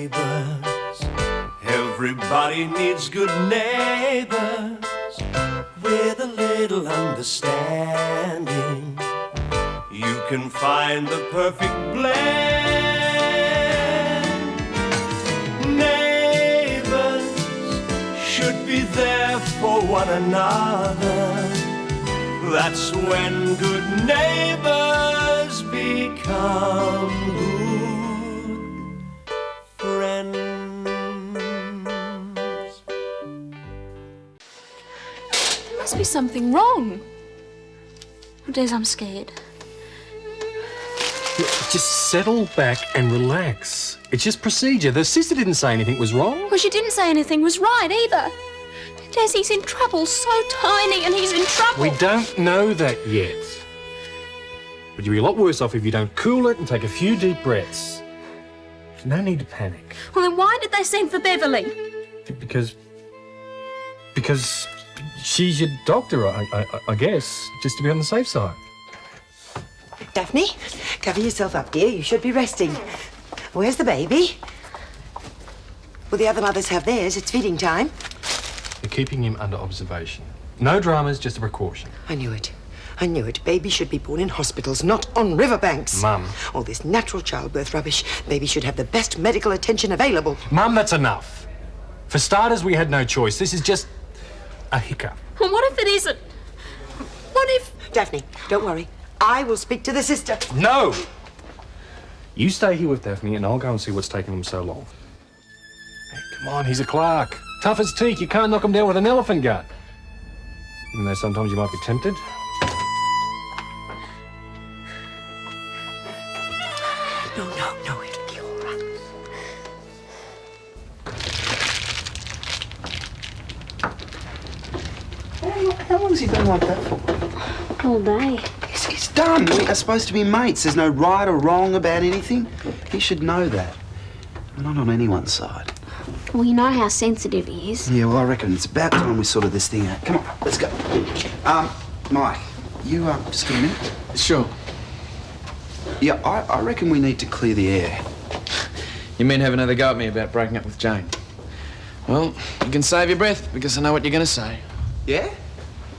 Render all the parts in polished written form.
neighbours. Everybody needs good neighbours with a little understanding. You can find the perfect blend. Neighbours should be there for one another. That's when good neighbours become good friends. There must be something wrong. Oh, Des, I'm scared. Look, just settle back and relax. It's just procedure. The sister didn't say anything was wrong. Well, she didn't say anything was right either. Des, he's in trouble, so tiny, and he's in trouble. We don't know that yet. But you'll be a lot worse off if you don't cool it and take a few deep breaths. No need to panic. Well, then why did they send for Beverly? Because she's your doctor, I guess, just to be on the safe side. Daphne, cover yourself up, dear. You should be resting. Where's the baby? Well, the other mothers have theirs. It's feeding time. We're keeping him under observation. No dramas, just a precaution. I knew it. I knew it. Babies should be born in hospitals, not on riverbanks. Mum. All this natural childbirth rubbish. Babies should have the best medical attention available. Mum, that's enough. For starters, we had no choice. This is just a hiccup. Well, what if it isn't? What if... Daphne, don't worry. I will speak to the sister. No! You stay here with Daphne and I'll go and see what's taking him so long. Hey, come on, he's a Clarke. Tough as teak, you can't knock him down with an elephant gun. Even though sometimes you might be tempted. No, it'll be all right. How long has he been like that for? All day. He's done. We are supposed to be mates. There's no right or wrong about anything. He should know that. We're not on anyone's side. Well, you know how sensitive he is. Yeah, well, I reckon it's about time we sorted this thing out. Come on, let's go. Mike, you, just a minute? Sure. Yeah, I reckon we need to clear the air. You men have another go at me about breaking up with Jane. Well, you can save your breath, because I know what you're going to say. Yeah?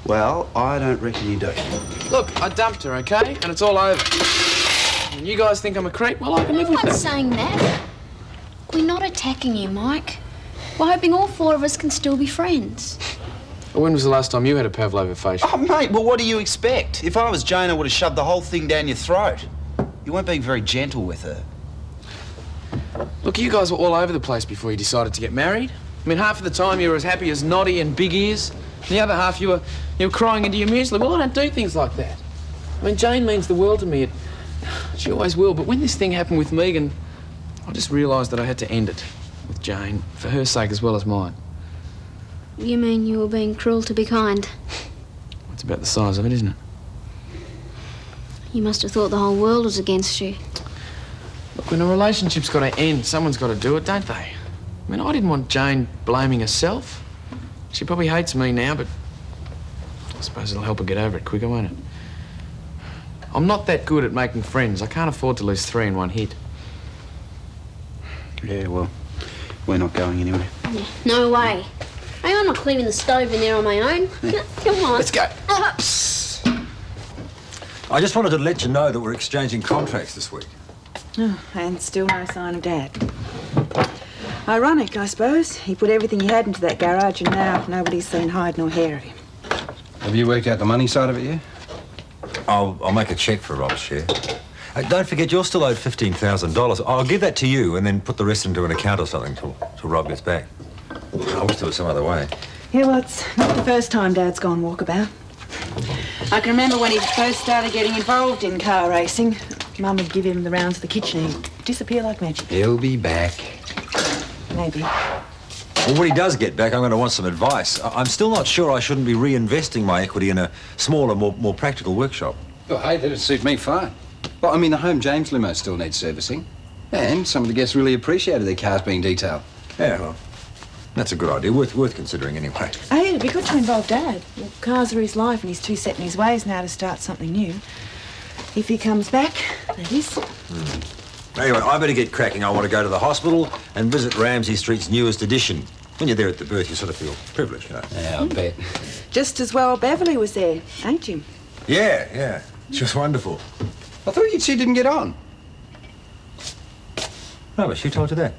Well, I don't reckon you do. Look, I dumped her, OK? And it's all over. And you guys think I'm a creep? Well, I can live with I'm not that. saying that. We're not attacking you, Mike. We're hoping all four of us can still be friends. Well, when was the last time you had a Pavlova facial? Oh, mate, well, what do you expect? If I was Jane, I would have shoved the whole thing down your throat. You weren't being very gentle with her. Look, you guys were all over the place before you decided to get married. I mean, half of the time you were as happy as Noddy and Big Ears. And the other half you were crying into your muesli. Well, I don't do things like that. I mean, Jane means the world to me. She always will. But when this thing happened with Megan, I just realised that I had to end it with Jane, for her sake as well as mine. You mean you were being cruel to be kind? It's about the size of it, isn't it? You must have thought the whole world was against you. Look, when a relationship's got to end, someone's got to do it, don't they? I mean, I didn't want Jane blaming herself. She probably hates me now, but I suppose it'll help her get over it quicker, won't it? I'm not that good at making friends. I can't afford to lose 3 in one hit. Yeah, well, we're not going anywhere. Yeah, no way. Hey, I'm not cleaning the stove in there on my own. Come on. Let's go. I just wanted to let you know that we're exchanging contracts this week. Oh, and still no sign of Dad. Ironic, I suppose. He put everything he had into that garage and now nobody's seen hide nor hair of him. Have you worked out the money side of it yet? I'll make a cheque for Rob's share. Don't forget, you're still owed $15,000. I'll give that to you and then put the rest into an account or something till Rob gets back. I wish there was some other way. Yeah, well, it's not the first time Dad's gone walkabout. I can remember when he first started getting involved in car racing. Mum would give him the rounds of the kitchen and he'd disappear like magic. He'll be back. Maybe. Well, when he does get back, I'm going to want some advice. I'm still not sure I shouldn't be reinvesting my equity in a smaller, more practical workshop. Well, hey, that'd suit me fine. Well, I mean, the home James limo still needs servicing. And some of the guests really appreciated their cars being detailed. Yeah, well, that's a good idea. Worth considering anyway. Hey, it'd be good to involve Dad. Well, cars are his life and he's too set in his ways now to start something new. If he comes back, that is. Anyway, I better get cracking. I want to go to the hospital and visit Ramsay Street's newest addition. When you're there at the birth, you sort of feel privileged, you know. Yeah, I bet. Just as well Beverly was there, ain't you? Yeah. She was wonderful. I thought you two didn't get on. No, but she told you that.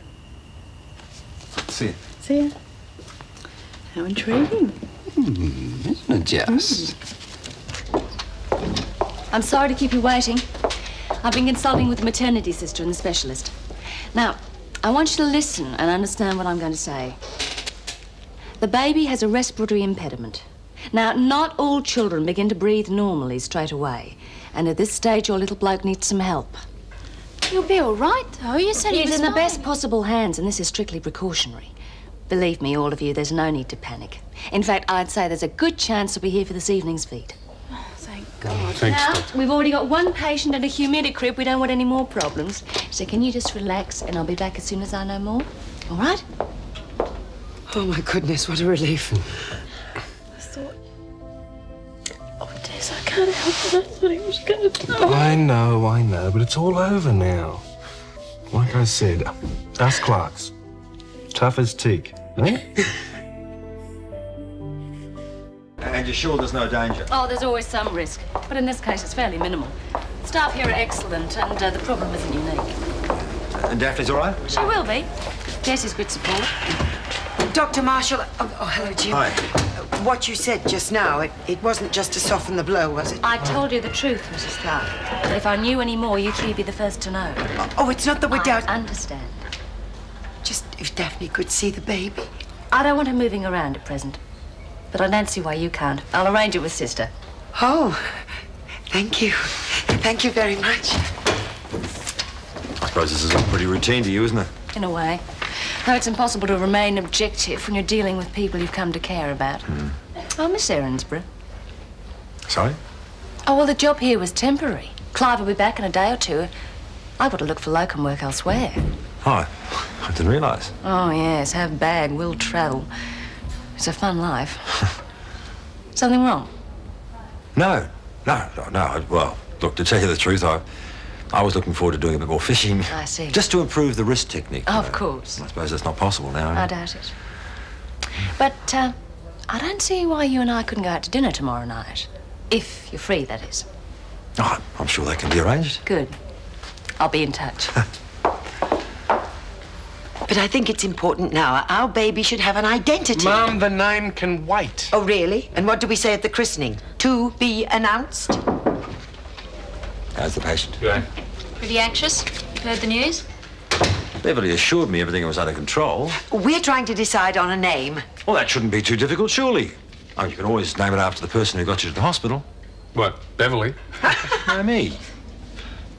See you. See ya. How intriguing. Isn't it just? I'm sorry to keep you waiting. I've been consulting with the maternity sister and the specialist. Now, I want you to listen and understand what I'm going to say. The baby has a respiratory impediment. Now, not all children begin to breathe normally straight away. And at this stage, your little bloke needs some help. He'll be all right, though. You said he was He's in the fine. best possible hands, and this is strictly precautionary. Believe me, all of you, there's no need to panic. In fact, I'd say there's a good chance he'll be here for this evening's feed. Thank God. Thanks, Now, Doctor. we've already got one patient and a humidity crib. We don't want any more problems. So can you just relax, and I'll be back as soon as I know more? All right? Oh, my goodness, what a relief. Des, I can't help it. I thought he was going to die. I know, but it's all over now. Like I said, us Clarks. Tough as teak, eh? And you're sure there's no danger? Oh, there's always some risk. But in this case, it's fairly minimal. Staff here are excellent, and the problem isn't unique. And Daphne's all right? She will be. Des is good support. Dr. Marshall. Oh, hello, Jim. Hi. What you said just now, it wasn't just to soften the blow, was it? I told you the truth, Mrs. Clarke. But if I knew any more, you three would be the first to know. Oh, it's not that we're I doubt. understand. Just if Daphne could see the baby. I don't want her moving around at present. But I don't see why you can't. I'll arrange it with Sister. Oh, thank you. Thank you very much. I suppose this is all pretty routine to you, isn't it? In a way. Though it's impossible to remain objective when you're dealing with people you've come to care about. Oh, Miss Erinsborough. Sorry? Oh, well, the job here was temporary. Clive will be back in a day or two. I've got to look for locum work elsewhere. Oh, I didn't realise. Oh, yes, have bag, will travel. It's a fun life. Something wrong? No. Well, look, to tell you the truth, I was looking forward to doing a bit more fishing. I see. Just to improve the wrist technique. you Of know. course. I suppose that's not possible now. I doubt it. But I don't see why you and I couldn't go out to dinner tomorrow night. If you're free, that is. Oh, I'm sure that can be arranged. Good. I'll be in touch. But I think it's important now. Our baby should have an identity. Mum, the name can wait. Oh, really? And what do we say at the christening? To be announced? How's the patient? Good. Pretty anxious? Heard the news? Beverly assured me everything was under control. We're trying to decide on a name. Well, that shouldn't be too difficult, surely. Oh, you can always name it after the person who got you to the hospital. What, Beverly? No, me.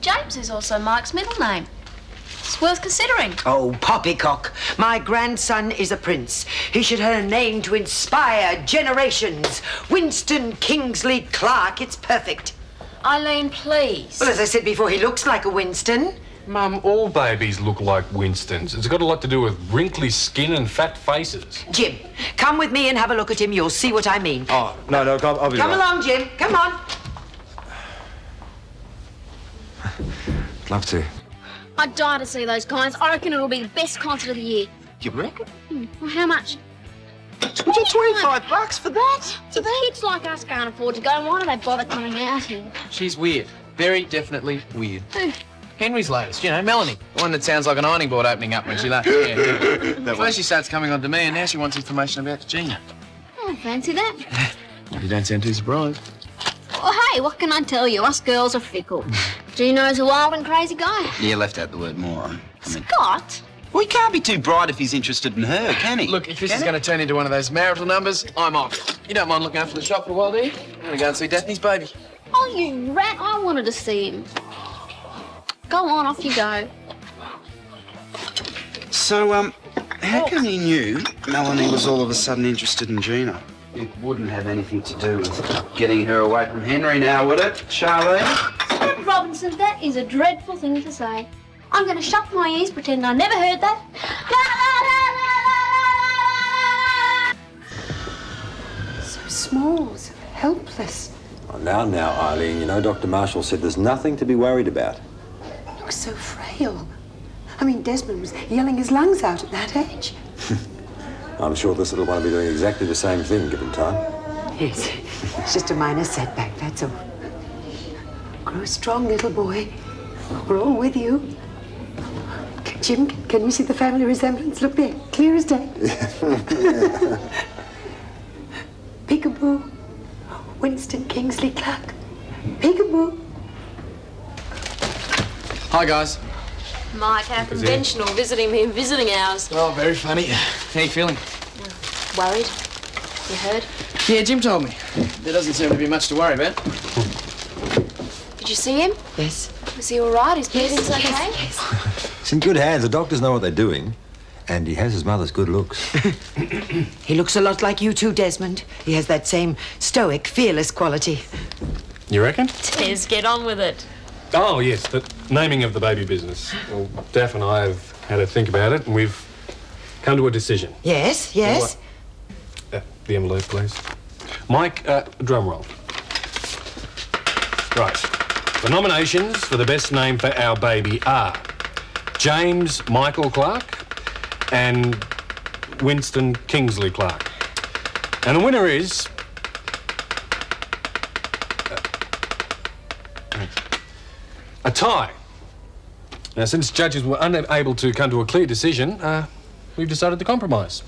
James is also Mike's middle name. It's worth considering. Oh, poppycock. My grandson is a prince. He should have a name to inspire generations. Winston Kingsley Clarke. It's perfect. Eileen, please. Well, as I said before, he looks like a Winston. Mum, all babies look like Winstons. It's got a lot to do with wrinkly skin and fat faces. Jim, come with me and have a look at him. You'll see what I mean. Oh, no, I'll be Come right. along, Jim. Come on. Love to. I'd die to see those guys. I reckon it'll be the best concert of the year. You reckon? Well, how much? $25 for that? So the kids like us can't afford to go. Why do they bother coming out here? She's weird. Very definitely weird. Who? Henry's latest, you know, Melanie. The one that sounds like an ironing board opening up when she laughs. Yeah. First she starts coming on to me, and now she wants information about Gina. Oh, fancy that. You don't sound too surprised. Well, hey, what can I tell you? Us girls are fickle. Gino's a wild and crazy guy. You left out the word moron. Scott? Well, he can't be too bright if he's interested in her, can he? Look, if this is going to turn into one of those marital numbers, I'm off. You don't mind looking after the shop for a while, do you? I'm going to go and see Daphne's baby. Oh, you rat. I wanted to see him. Go on, off you go. So, how come you knew Melanie was all of a sudden interested in Gina? It wouldn't have anything to do with getting her away from Henry now, would it, Charlene? Scott Robinson, that is a dreadful thing to say. I'm going to shut my ears, pretend I never heard that. So small, so helpless. Oh, now, Eileen, you know Dr. Marshall said there's nothing to be worried about. Looks so frail. ill. I mean, Desmond was yelling his lungs out at that age. I'm sure this little one will be doing exactly the same thing, given time. Yes, it's just a minor setback, that's all. Grow strong, little boy. We're all with you. Jim, can you see the family resemblance? Look there, clear as day. Peekaboo. Winston Kingsley Clarke. Peekaboo. Hi, guys. Mike, how conventional, visiting me in visiting hours. Oh, very funny. How you feeling? Worried? You heard? Yeah, Jim told me. There doesn't seem to be much to worry about. Did you see him? Yes. Was he all right? His breathing's okay? Yes. He's in good hands. The doctors know what they're doing. And he has his mother's good looks. He looks a lot like you too, Desmond. He has that same stoic, fearless quality. You reckon? Tez, get on with it. Oh, yes, the naming of the baby business. Well, Daph and I have had a think about it, and we've come to a decision. Yes, yes. The envelope, please. Mike, drum roll. Right. The nominations for the best name for our baby are James Michael Clarke and Winston Kingsley Clarke. And the winner is... a tie. Now, since judges were unable to come to a clear decision, we've decided to compromise.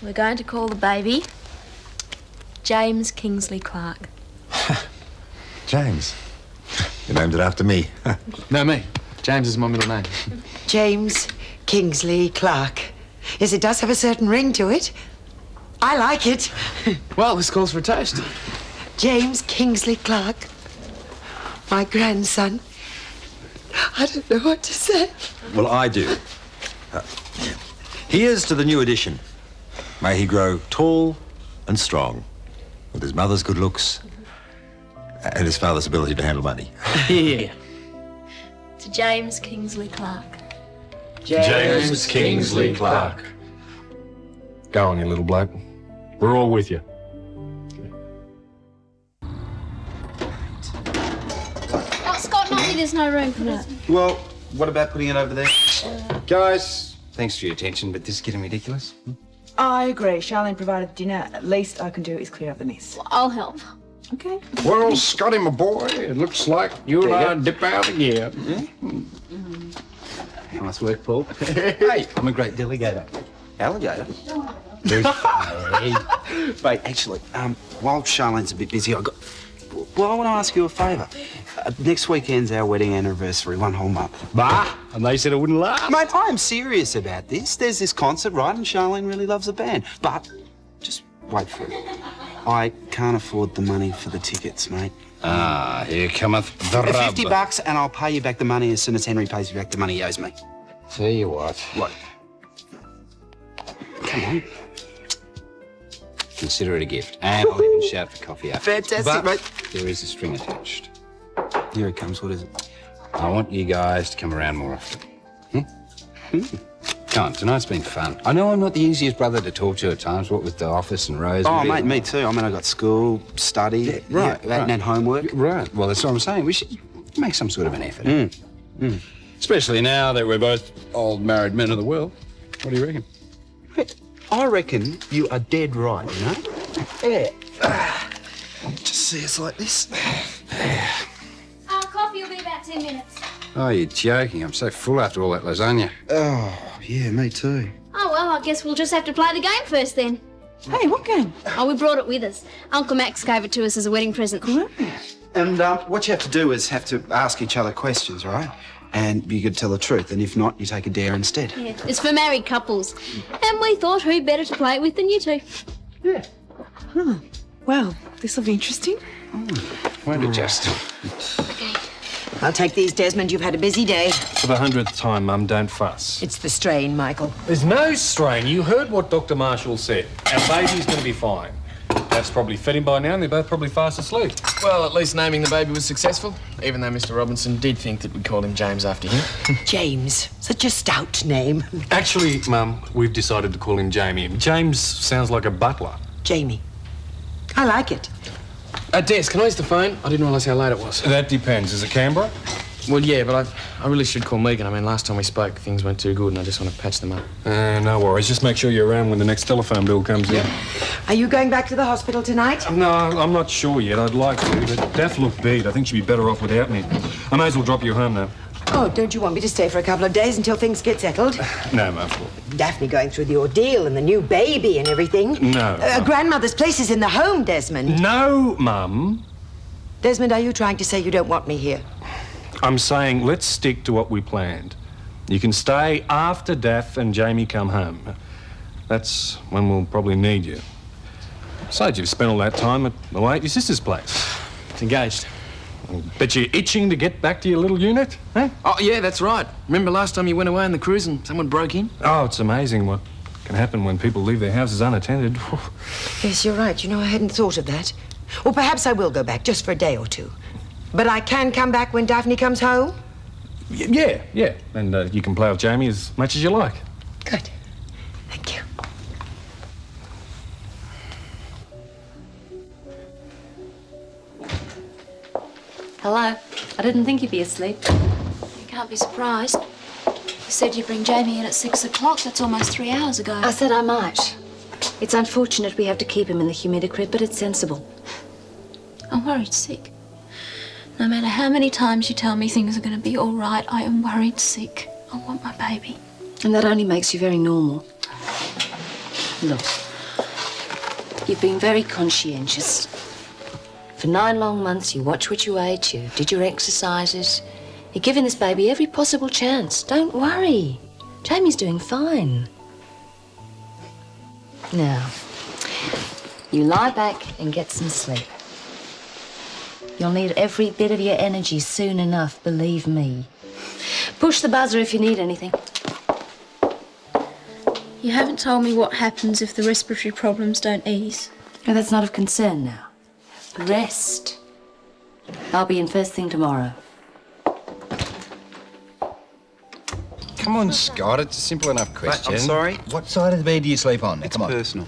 We're going to call the baby James Kingsley Clarke. James. You named it after me. No, me. James is my middle name. James Kingsley Clarke. Yes, it does have a certain ring to it. I like it. Well, this calls for a toast. James Kingsley Clarke. My grandson. I don't know what to say. Well, I do. Here's to the new addition. May he grow tall and strong, with his mother's good looks and his father's ability to handle money. Yeah. To James Kingsley Clarke. James Kingsley Clarke. Go on, you little bloke. We're all with you. Oh, Scott, maybe there's no room for that. Well, what about putting it over there? Guys, thanks for your attention, but this is getting ridiculous. I agree. Charlene provided the dinner. At least I can do is clear up the mess. I'll help. Okay. Well, Scotty, my boy, it looks like you and I dip out again. Nice work, Paul. Hey, I'm a great delegator. Alligator? Hey. Wait, actually, while Charlene's a bit busy, I want to ask you a favour. Next weekend's our wedding anniversary, 1 whole month. Bah! And they said it wouldn't last. Mate, I am serious about this. There's this concert, right, and Charlene really loves the band. But just wait for it. I can't afford the money for the tickets, mate. Ah, here cometh the rub. $50 and I'll pay you back the money as soon as Henry pays you back the money he owes me. Tell you what. What? Come on. Consider it a gift. And I'll even shout for coffee after. Fantastic, But mate. there is a string attached. Here it comes. What is it? I want you guys to come around more often. Come on, tonight's been fun. I know I'm not the easiest brother to talk to at times, what with the office and Rose. Oh, and mate, me too. I mean, I got school, study, and homework. Right. Well, that's what I'm saying. We should make some sort of an effort. Especially now that we're both old married men of the world. What do you reckon? I reckon you are dead right, you know? Yeah. Just see us like this. Coffee will be about 10 minutes. Oh, you're joking. I'm so full after all that lasagna. Oh, yeah, me too. Oh, well, I guess we'll just have to play the game first then. Hey, what game? Oh, we brought it with us. Uncle Max gave it to us as a wedding present. And what you have to do is have to ask each other questions, right? And you could tell the truth. And if not, you take a dare instead. Yeah, it's for married couples. And we thought who better to play it with than you two. Yeah. Well, this will be interesting. Won't it just? I'll take these, Desmond. You've had a busy day. For the 100th time, Mum, don't fuss. It's the strain, Michael. There's no strain. You heard what Dr. Marshall said. Our baby's going to be fine. Dad's probably fed him by now and they're both probably fast asleep. Well, at least naming the baby was successful, even though Mr. Robinson did think that we'd call him James after him. James. Such a stout name. Actually, Mum, we've decided to call him Jamie. James sounds like a butler. Jamie. I like it. Des, can I use the phone? I didn't realise how late it was. That depends. Is it Canberra? Well, yeah, but I really should call Megan. I mean, last time we spoke, things weren't too good, and I just want to patch them up. No worries. Just make sure you're around when the next telephone bill comes in. Are you going back to the hospital tonight? No, I'm not sure yet. I'd like to, but Daph looked beat. I think she'd be better off without me. I may as well drop you home now. Oh, don't you want me to stay for a couple of days until things get settled? No, Mum. Daphne going through the ordeal and the new baby and everything. No. Grandmother's place is in the home, Desmond. No, Mum. Desmond, are you trying to say you don't want me here? I'm saying let's stick to what we planned. You can stay after Daph and Jamie come home. That's when we'll probably need you. Besides, you've spent all that time away at your sister's place. It's engaged. I bet you're itching to get back to your little unit, eh? Oh, yeah, that's right. Remember last time you went away on the cruise and someone broke in? Oh, it's amazing what can happen when people leave their houses unattended. Yes, you're right. You know, I hadn't thought of that. Or perhaps I will go back just for a day or two. But I can come back when Daphne comes home? Yeah. And you can play with Jamie as much as you like. Good. Thank you. Hello. I didn't think you'd be asleep. You can't be surprised. You said you'd bring Jamie in at 6 o'clock. That's almost 3 hours ago. I said I might. It's unfortunate we have to keep him in the humidicrid, but it's sensible. I'm worried sick. No matter how many times you tell me things are going to be all right, I am worried sick. I want my baby. And that only makes you very normal. Look, you've been very conscientious. For 9 long months, you watched what you ate, you did your exercises. You're giving this baby every possible chance. Don't worry. Jamie's doing fine. Now, you lie back and get some sleep. You'll need every bit of your energy soon enough, believe me. Push the buzzer if you need anything. You haven't told me what happens if the respiratory problems don't ease. No, that's not of concern now. Rest. I'll be in first thing tomorrow. Come on, Scott. It's a simple enough question. I'm sorry? What side of the bed do you sleep on? It's Come on. personal.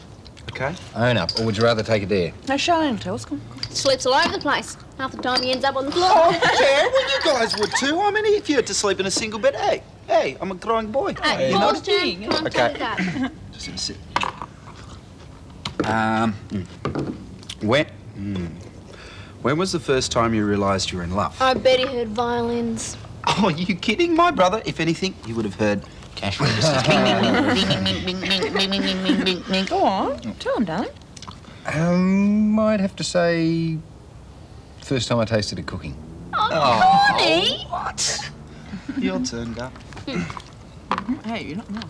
Okay? Own up. Or would you rather take a dare? No, Charlene, tell us. Come on. Sleeps all over the place. Half the time he ends up on the floor. Oh, yeah, well, you guys would too. I mean, if you had to sleep in a single bed, hey, I'm a growing boy. Hey, you know? Paul's turn. Come on, Okay. take that. Just gonna sit. When was the first time you realised you were in love? I bet he heard violins. Oh, are you kidding? My brother, if anything, you would have heard cash registers. Go on. Tell him, darling. I'd have to say first time I tasted it cooking. Oh, Connie! What? Your turn, Duck. Hey, you're not wrong.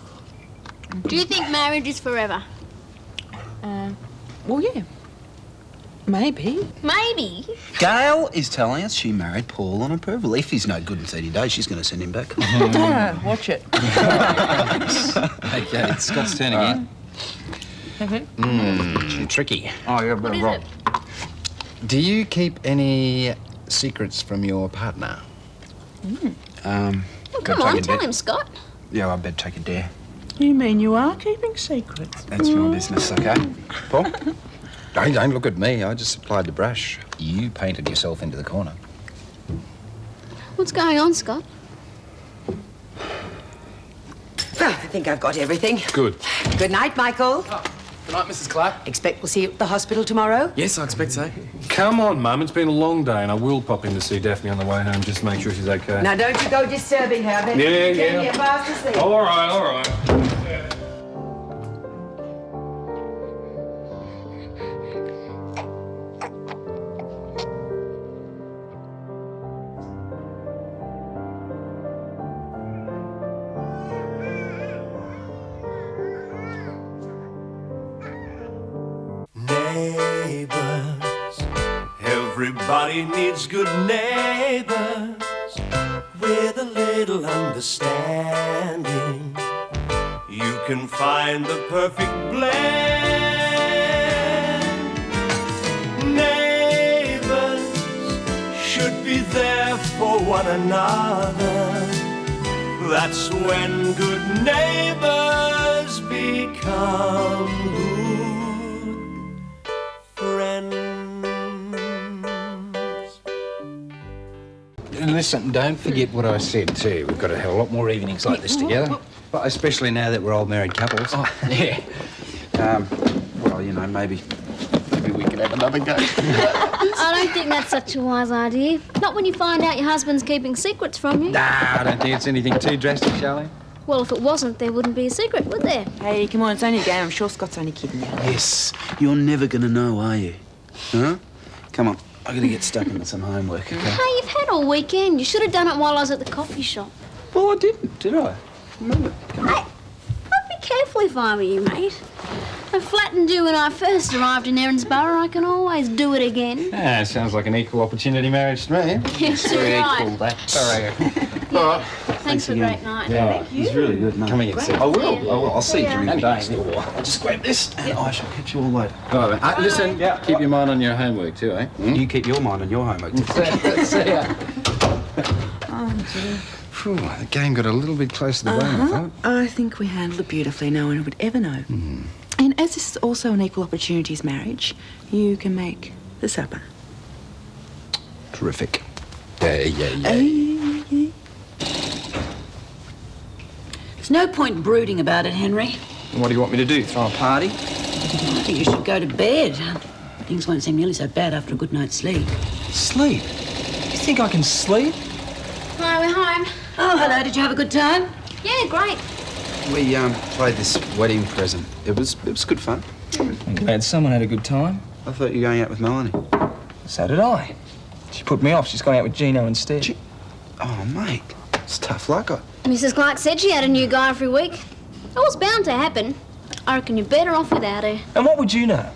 Do you think marriage is forever? Well, yeah. Maybe. Maybe. Gail is telling us she married Paul on approval. If he's no good in 30 days, she's going to send him back. Watch it. Okay, it's Scott's turn again. Tricky. Oh, yeah, but wrong. Do you keep any secrets from your partner? Well, come on, tell him, Scott. Yeah, I better take a dare. You mean you are keeping secrets? That's my business, okay? Paul? Don't look at me. I just applied the brush. You painted yourself into the corner. What's going on, Scott? Well, I think I've got everything. Good. Good night, Michael. Good night, Mrs. Clarke. Expect we'll see you at the hospital tomorrow? Yes, I expect so. Come on, Mum. It's been a long day, and I will pop in to see Daphne on the way home just to make sure she's okay. Now, don't you go disturbing her. Then Yeah. Get fast asleep. All right. Neighbours, everybody needs good neighbours with a little understanding. You can find the perfect blend. Neighbours should be there for one another. That's when good neighbours become good friends. listen, don't forget what I said too. We've got to have a lot more evenings like this together. But especially now that we're old married couples. Oh, yeah. Well, you know, maybe we could have another go. I don't think that's such a wise idea. Not when you find out your husband's keeping secrets from you. Nah, I don't think it's anything too drastic, Charlie. Well, if it wasn't, there wouldn't be a secret, would there? Hey, come on, it's only a game. I'm sure Scott's only kidding you. Yes, you're never going to know, are you? Huh? Come on, I got to get stuck into some homework, okay? Hey, you've had all weekend. You should have done it while I was at the coffee shop. Well, I didn't, did I? Remember? Come on. Hey, I'd be careful if I were you, mate. I flattened you when I first arrived in Erinsborough. I can always do it again. Ah, sounds like an equal opportunity marriage to me. Yes, you're right. that. Sorry. All right. Thanks for a great night. Yeah, He's really good, mate. Come and get set. I will. I'll see you during the And next door. I'll just grab this and I shall catch you all later. All right, listen, keep your mind on your homework too, eh? You keep your mind on your homework. See ya. Phew, the game got a little bit close to the bone, I thought. I think we handled it beautifully. No one would ever know. And as this is also an equal opportunities marriage, you can make the supper. Terrific. Yeah. There's no point brooding about it, Henry. What do you want me to do? Throw a party? I think you should go to bed. Things won't seem nearly so bad after a good night's sleep. Sleep? You think I can sleep? Hi, we're home. Oh, hello. Did you have a good time? Yeah, great. We played this wedding present. It was good fun. I'm glad someone had a good time. I thought you were going out with Melanie. So did I. She put me off. She's gone out with Gino instead. Oh, mate. It's tough luck. Mrs. Clarke said she had a new guy every week. It was bound to happen. I reckon you're better off without her. And what would you know?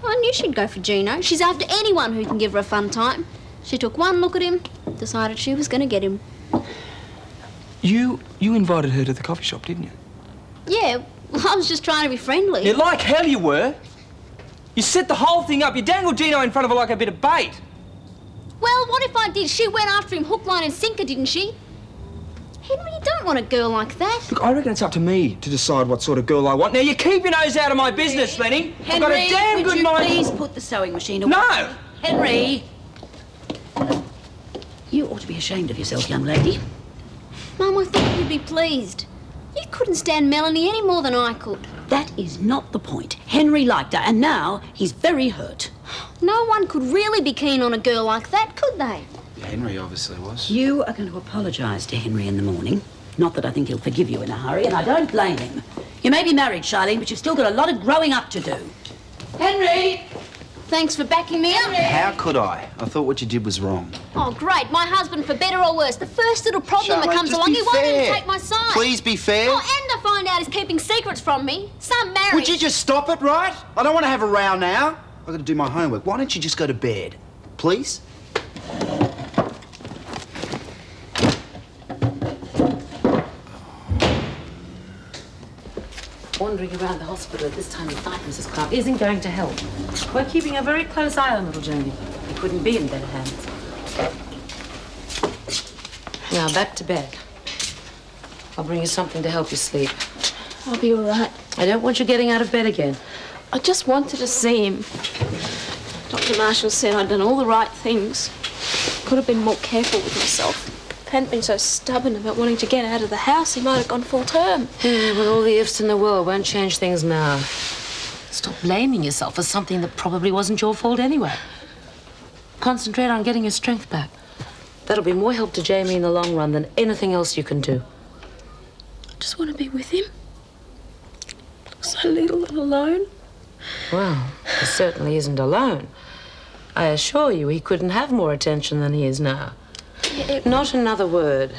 I knew she'd go for Gino. She's after anyone who can give her a fun time. She took one look at him, decided she was going to get him. You invited her to the coffee shop, didn't you? Yeah, well, I was just trying to be friendly. Yeah, like hell you were. You set the whole thing up. You dangled Gino in front of her like a bit of bait. Well, what if I did? She went after him hook, line and sinker, didn't she? Henry, you don't want a girl like that. Look, I reckon it's up to me to decide what sort of girl I want. Now, you keep your nose out of my business, Lenny. I've got a damn good mind... please put the sewing machine away? No! Henry! You ought to be ashamed of yourself, young lady. Mum, I thought you'd be pleased. You couldn't stand Melanie any more than I could. That is not the point. Henry liked her, and now he's very hurt. No one could really be keen on a girl like that, could they? Henry obviously was. You are going to apologise to Henry in the morning. Not that I think he'll forgive you in a hurry, and I don't blame him. You may be married, Charlene, but you've still got a lot of growing up to do. Henry! Thanks for backing me up. How could I? I thought what you did was wrong. Oh, great. My husband, for better or worse, the first little problem Charlotte, that comes just along, be he won't fair. even take my side. Please be fair. Oh, and I find out he's keeping secrets from me. Some marriage. Would you just stop it, right? I don't want to have a row now. I've got to do my homework. Why don't you just go to bed? Please? Wandering around the hospital at this time of night, Mrs. Clarke, isn't going to help. We're keeping a very close eye on little Janie. He couldn't be in better hands. Now, back to bed. I'll bring you something to help you sleep. I'll be all right. I don't want you getting out of bed again. I just wanted to see him. Dr. Marshall said I'd done all the right things. Could have been more careful with myself. If I hadn't been so stubborn about wanting to get out of the house, he might have gone full term. Yeah, well, all the ifs in the world won't change things now. Stop blaming yourself for something that probably wasn't your fault anyway. Concentrate on getting your strength back. That'll be more help to Jamie in the long run than anything else you can do. I just want to be with him. Look so little and alone. Well, he certainly isn't alone. I assure you he couldn't have more attention than he is now. Not another word.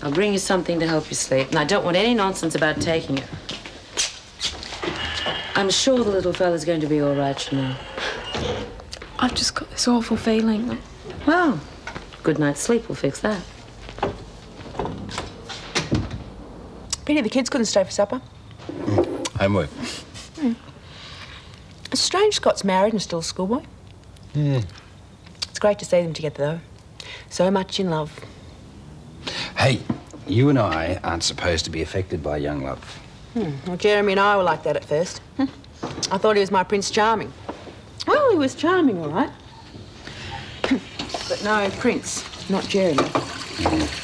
I'll bring you something to help you sleep, and I don't want any nonsense about taking it. I'm sure the little fella's going to be all right, you know. I've just got this awful feeling. Well, good night's sleep will fix that. Pity the kids couldn't stay for supper. Homework. It's strange Scott's married and still a schoolboy. Yeah. It's great to see them together, though. So much in love. Hey, you and I aren't supposed to be affected by young love. Well, Jeremy and I were like that at first. I thought he was my Prince Charming. Well, he was charming, all right. But no Prince. not Jeremy.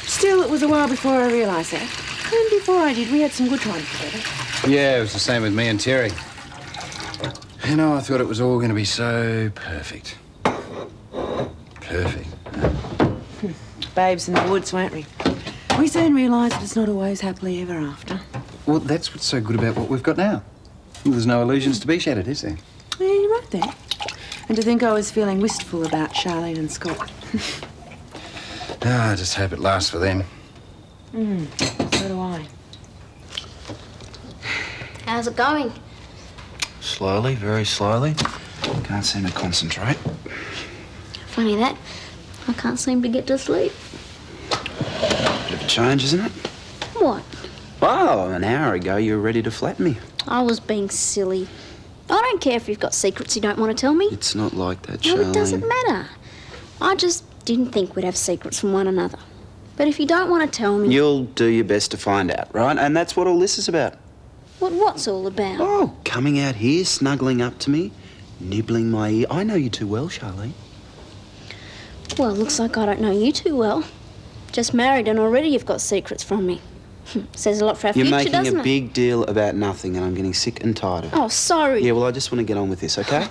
Still, it was a while before I realised that. And before I did, we had some good times together. Yeah, it was the same with me and Terry. You know, I thought it was all going to be so perfect. Perfect. Babes in the woods, weren't we? We soon realised that it's not always happily ever after. Well, that's what's so good about what we've got now. Well, there's no illusions to be shattered, is there? Yeah, you're right there. And to think I was feeling wistful about Charlene and Scott. I just hope it lasts for them. So do I. How's it going? Slowly, very slowly. Can't seem to concentrate. Funny that. I can't seem to get to sleep. Bit of a change, isn't it? What? Well, an hour ago you were ready to flatten me. I was being silly. I don't care if you've got secrets you don't want to tell me. It's not like that, No, Charlene. it doesn't matter. I just didn't think we'd have secrets from one another. But if you don't want to tell me... You'll do your best to find out, right? And that's what all this is about. What's all about? Oh, coming out here, snuggling up to me, nibbling my ear. I know you too well, Charlene. Well, looks like I don't know you too well. Just married and already you've got secrets from me. Says a lot for our You're future, making doesn't a it? big deal about nothing and I'm getting sick and tired of it. Oh, sorry. Yeah, well, I just want to get on with this, okay?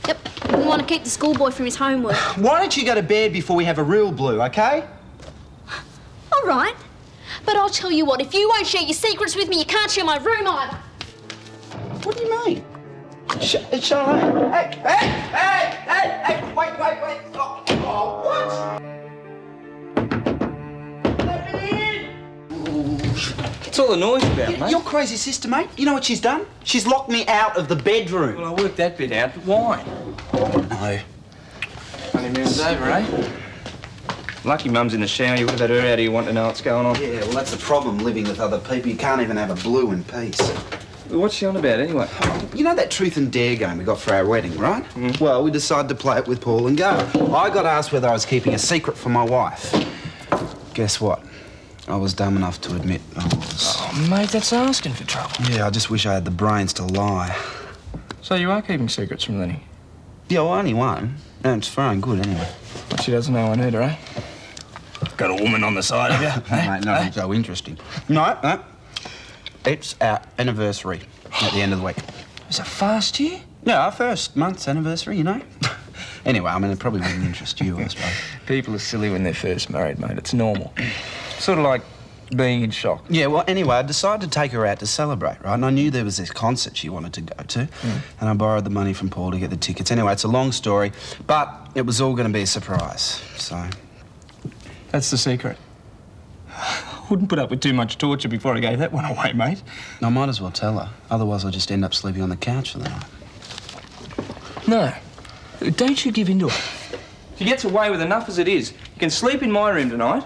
Yep. We want to keep the schoolboy from his homework. Why don't you go to bed before we have a real blue, okay? All right. But I'll tell you what, if you won't share your secrets with me, you can't share my room either. What do you mean? Charlene. Hey, wait. Oh, what? Let me in! What's all the noise about, mate? Your crazy sister, mate. You know what she's done? She's locked me out of the bedroom. Well, I worked that bit out, but why? No. Honeymoon's over, eh? Lucky Mum's in the shower. You would have had her out here wanting to know what's going on. Yeah, well, that's the problem living with other people. You can't even have a blue in peace. What's she on about, anyway? You know that truth and dare game we got for our wedding, right? Well, we decided to play it with Paul and go. I got asked whether I was keeping a secret from my wife. Guess what? I was dumb enough to admit I was. Oh, mate, that's asking for trouble. Yeah, I just wish I had the brains to lie. So you are keeping secrets from Lenny? Yeah, well, only one. And it's for her own good, anyway. But she doesn't know I need her, eh? Got a woman on the side of you, eh? Mate, nothing so interesting. No. It's our anniversary at the end of the week. Is it fast year? Yeah, our first month's anniversary, you know. Anyway, I mean, it probably wouldn't interest you, I suppose. People are silly when they're first married, mate. It's normal. Sort of like being in shock. Yeah, well, anyway, I decided to take her out to celebrate, right? And I knew there was this concert she wanted to go to. And I borrowed the money from Paul to get the tickets. Anyway, it's a long story, but it was all going to be a surprise, so... That's the secret. I wouldn't put up with too much torture before I gave that one away, mate. I might as well tell her. Otherwise, I'll just end up sleeping on the couch for the night. No. Don't you give in to it. She gets away with enough as it is. You can sleep in my room tonight.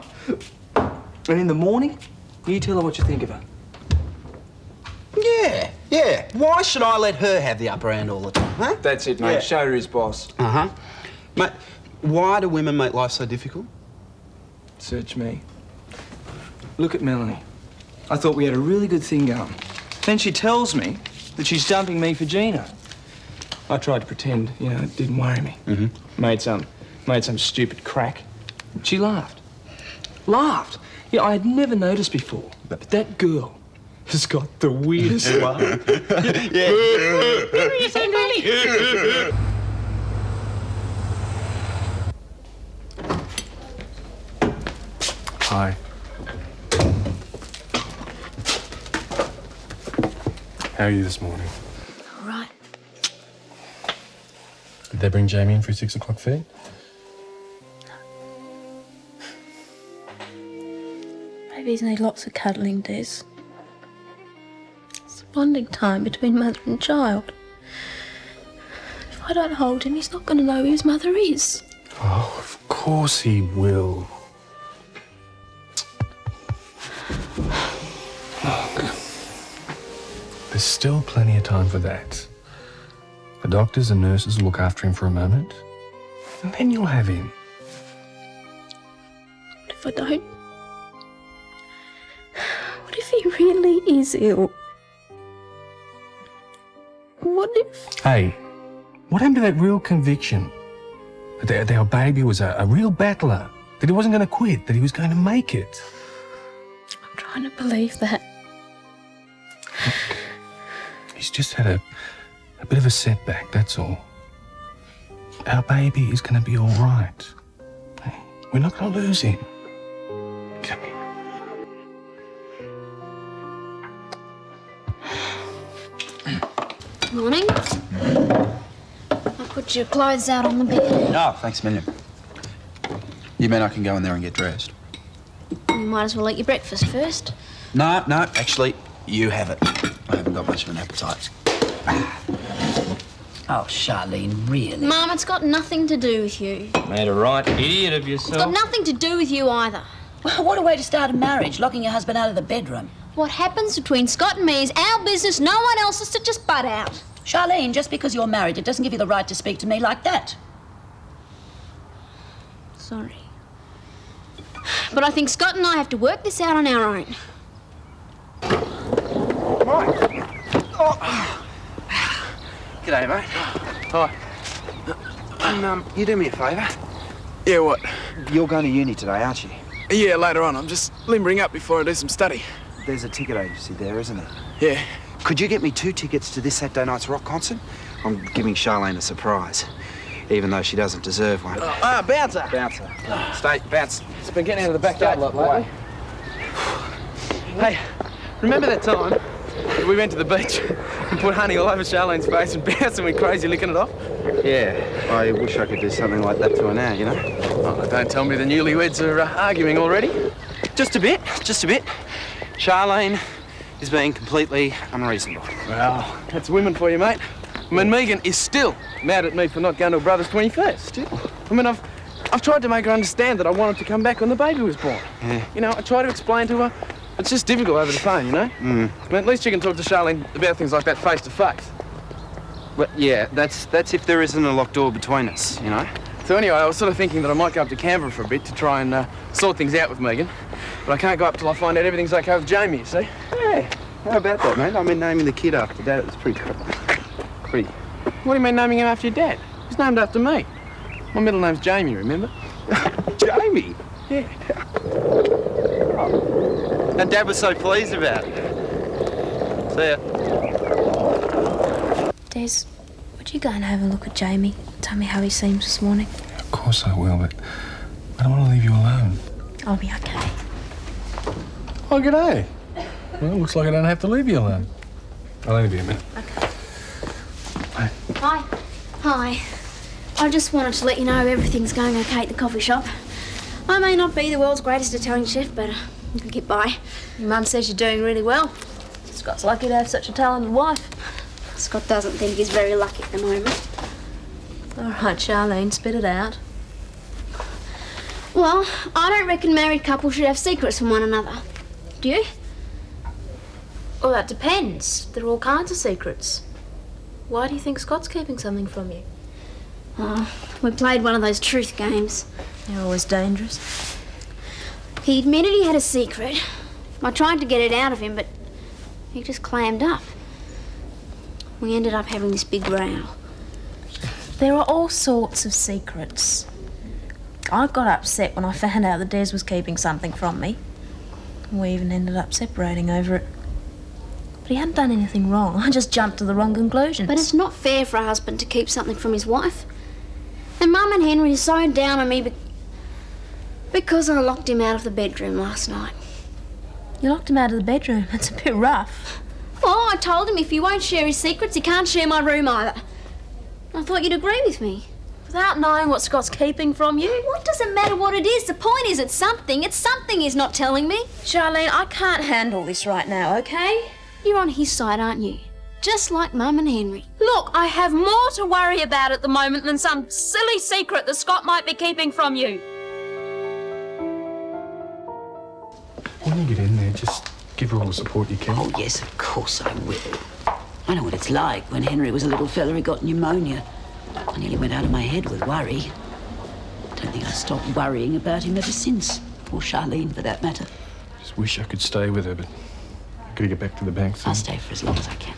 And in the morning, you tell her what you think of her. Yeah. Why should I let her have the upper hand all the time, huh? That's it, mate. Yeah. Show her his boss. Uh-huh. Mate, why do women make life so difficult? Search me. Look at Melanie. I thought we had a really good thing going. Then she tells me that she's dumping me for Gina. I tried to pretend, it didn't worry me. Made some stupid crack. She laughed. Laughed. Yeah, I had never noticed before. But that girl has got the weirdest laugh. Hi. How are you this morning? All right. Did they bring Jamie in for his 6 o'clock feed? Babies need lots of cuddling, Des. It's a bonding time between mother and child. If I don't hold him, he's not going to know who his mother is. Oh, of course he will. Look, there's still plenty of time for that. The doctors and nurses will look after him for a moment, and then you'll have him. What if I don't? What if he really is ill? What if... Hey, what happened to that real conviction? That our baby was a real battler, That he wasn't going to quit, that he was going to make it. I'm trying to believe that. He's just had a bit of a setback, that's all. Our baby is going to be all right. Hey, we're not going to lose him. Come here. Morning. I'll put your clothes out on the bed. Oh, thanks a million. You mean I can go in there and get dressed? You might as well eat your breakfast first. No, actually, you have it. I haven't got much of an appetite. Oh, Charlene, really? Mum, it's got nothing to do with you. Made a right idiot of yourself. It's got nothing to do with you either. Well, what a way to start a marriage, locking your husband out of the bedroom. What happens between Scott and me is our business. No one else is to just butt out. Charlene, just because you're married, it doesn't give you the right to speak to me like that. Sorry. But I think Scott and I have to work this out on our own. G'day, mate. Hi. And, you do me a favour? Yeah, what? You're going to uni today, aren't you? Yeah, later on. I'm just limbering up before I do some study. There's a ticket agency there, isn't there? Yeah. Could you get me 2 tickets to this Saturday night's rock concert? I'm giving Charlene a surprise, even though she doesn't deserve one. Bouncer. Bouncer. Stay, bounce. It's been getting out of the backyard a lot lately. Hey, remember that time we went to the beach and put honey all over Charlene's face and bounced and went crazy licking it off? Yeah, I wish I could do something like that to her now, you know? Oh, don't tell me the newlyweds are arguing already. Just a bit. Charlene is being completely unreasonable. Well, that's women for you, mate. I mean, Megan is still mad at me for not going to her brother's 21st. Still. I mean, I've tried to make her understand that I wanted to come back when the baby was born. Yeah. You know, I try to explain to her. It's just difficult over the phone, you know? I mean, at least you can talk to Charlene about things like that face to face. Well, yeah, that's if there isn't a locked door between us, you know? So anyway, I was sort of thinking that I might go up to Canberra for a bit to try and sort things out with Megan. But I can't go up till I find out everything's okay with Jamie, you see? Yeah, how about that, mate? I mean, naming the kid after Dad, it's pretty. What do you mean naming him after your dad? He's named after me. My middle name's Jamie, remember? Jamie? Yeah. And Dad was so pleased about it. See ya. Des, would you go and have a look at Jamie? Tell me how he seems this morning. Of course I will, but I don't want to leave you alone. I'll be okay. Oh, g'day. Well, looks like I don't have to leave you alone. I'll only be a minute. Okay. Hi. Hi. I just wanted to let you know everything's going okay at the coffee shop. I may not be the world's greatest Italian chef, but I can get by. Your mum says you're doing really well. Scott's lucky to have such a talented wife. Scott doesn't think he's very lucky at the moment. All right, Charlene, spit it out. Well, I don't reckon married couples should have secrets from one another. Do you? Well, that depends. There are all kinds of secrets. Why do you think Scott's keeping something from you? Oh, we played one of those truth games. They're always dangerous. He admitted he had a secret. I tried to get it out of him, but he just clammed up. We ended up having this big row. There are all sorts of secrets. I got upset when I found out that Des was keeping something from me. We even ended up separating over it. But he hadn't done anything wrong. I just jumped to the wrong conclusions. But it's not fair for a husband to keep something from his wife. And Mum and Henry are so down on me because I locked him out of the bedroom last night. You locked him out of the bedroom? That's a bit rough. Well, I told him if he won't share his secrets, he can't share my room either. I thought you'd agree with me. Without knowing what Scott's keeping from you? What does it matter what it is? The point is it's something. It's something he's not telling me. Charlene, I can't handle this right now, okay? You're on his side, aren't you? Just like Mum and Henry. Look, I have more to worry about at the moment than some silly secret that Scott might be keeping from you. When you get in there, just give her all the support you can. Oh, yes, of course I will. I know what it's like. When Henry was a little fella, he got pneumonia. I nearly went out of my head with worry. Don't think I stopped worrying about him ever since. Or Charlene, for that matter. Just wish I could stay with her, but I've got to get back to the bank soon. I'll stay for as long as I can.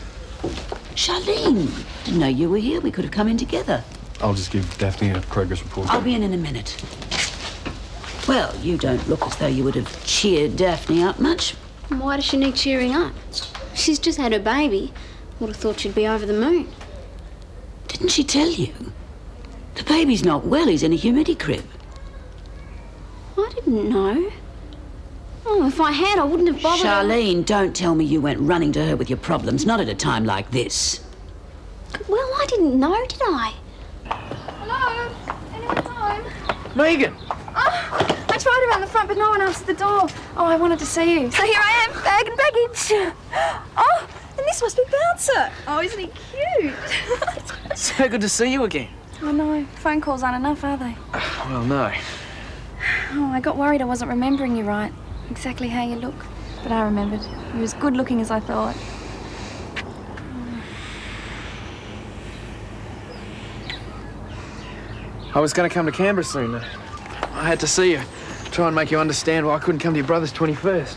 Charlene! Didn't know you were here. We could have come in together. I'll just give Daphne a progress report. I'll be in a minute. Well, you don't look as though you would have cheered Daphne up much. Why does she need cheering up? She's just had her baby. Would have thought she'd be over the moon. Didn't she tell you? The baby's not well, he's in a humidity crib. I didn't know. Oh, if I had, I wouldn't have bothered. Charlene, don't tell me you went running to her with your problems, not at a time like this. Well, I didn't know, did I? Hello? Anyone home? Megan! Oh, I tried around the front, but no one answered the door. Oh, I wanted to see you. So here I am, bag and baggage. Oh, and this must be Bouncer. Oh, isn't he cute? So good to see you again. I know. Phone calls aren't enough, are they? Well, no. Oh, I got worried I wasn't remembering you right. Exactly how you look. But I remembered. You were as good looking as I thought. I was going to come to Canberra soon. I had to see you. Try and make you understand why I couldn't come to your brother's 21st.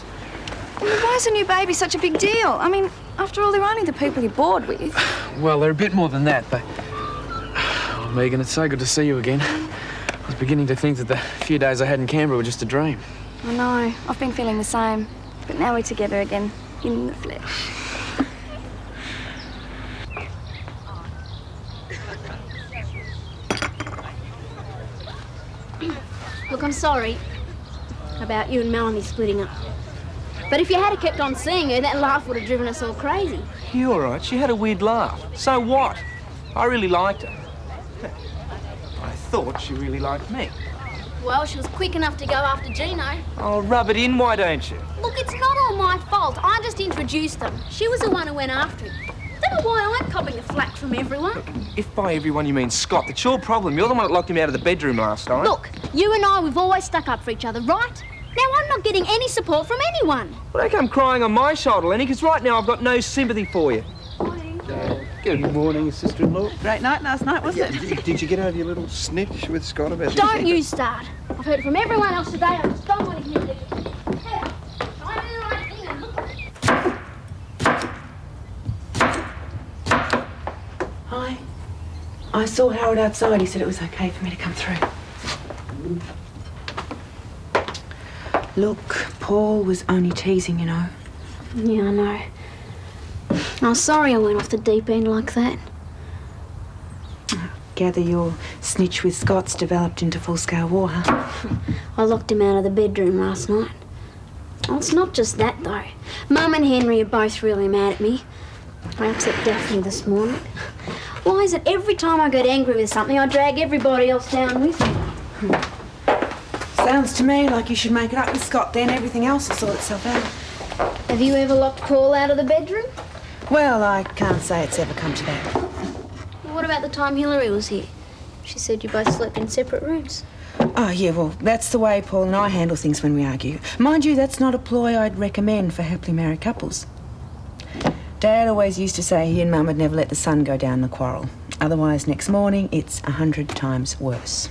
Well, why is a new baby such a big deal? I mean, after all, they're only the people you're bored with. Well, they're a bit more than that, but... Oh, Megan, it's so good to see you again. I was beginning to think that the few days I had in Canberra were just a dream. I know. I've been feeling the same. But now we're together again, in the flesh. Look, I'm sorry about you and Melanie splitting up. But if you had kept on seeing her, that laugh would have driven us all crazy. You're all right. She had a weird laugh. So what? I really liked her. I thought she really liked me. Well, she was quick enough to go after Gino. Oh, rub it in, why don't you? Look, it's not all my fault. I just introduced them. She was the one who went after him. Don't know why I'm copping the flack from everyone. If by everyone you mean Scott, it's your problem. You're the one that locked him out of the bedroom last night. Look, you and I, we've always stuck up for each other, right? Now, I'm not getting any support from anyone. Well, don't come crying on my shoulder, Lenny, because right now I've got no sympathy for you. Good morning, sister-in-law. Great night last night, wasn't it? Did you get over your little snitch with Scott about Don't you start. I've heard it from everyone else today. I just don't want to hear it. Hi. I saw Harold outside. He said it was okay for me to come through. Look, Paul was only teasing, you know. Yeah, I know. I'm sorry I went off the deep end like that. Gather your snitch with Scott's developed into full-scale war, huh? I locked him out of the bedroom last night. Oh, it's not just that, though. Mum and Henry are both really mad at me. I upset Daphne this morning. Why is it every time I get angry with something, I drag everybody else down with me? Sounds to me like you should make it up with Scott, then everything else will sort itself out. Have you ever locked Paul out of the bedroom? Well, I can't say it's ever come to that. What about the time Hillary was here? She said you both slept in separate rooms. Oh, yeah, well, that's the way Paul and I handle things when we argue. Mind you, that's not a ploy I'd recommend for happily married couples. Dad always used to say he and Mum would never let the sun go down the quarrel. Otherwise, next morning, it's 100 times worse.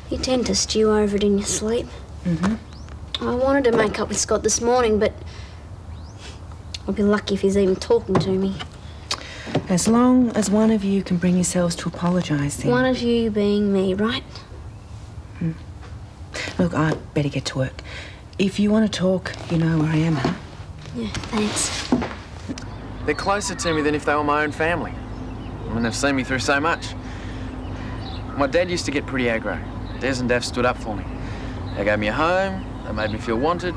You tend to stew over it in your sleep. I wanted to make up with Scott this morning, but I'll be lucky if he's even talking to me. As long as one of you can bring yourselves to apologise, then. One of you being me, right? Look, I'd better get to work. If you want to talk, you know where I am, huh? Yeah, thanks. They're closer to me than if they were my own family. I mean, they've seen me through so much. My dad used to get pretty aggro. Des and Daph stood up for me. They gave me a home, they made me feel wanted.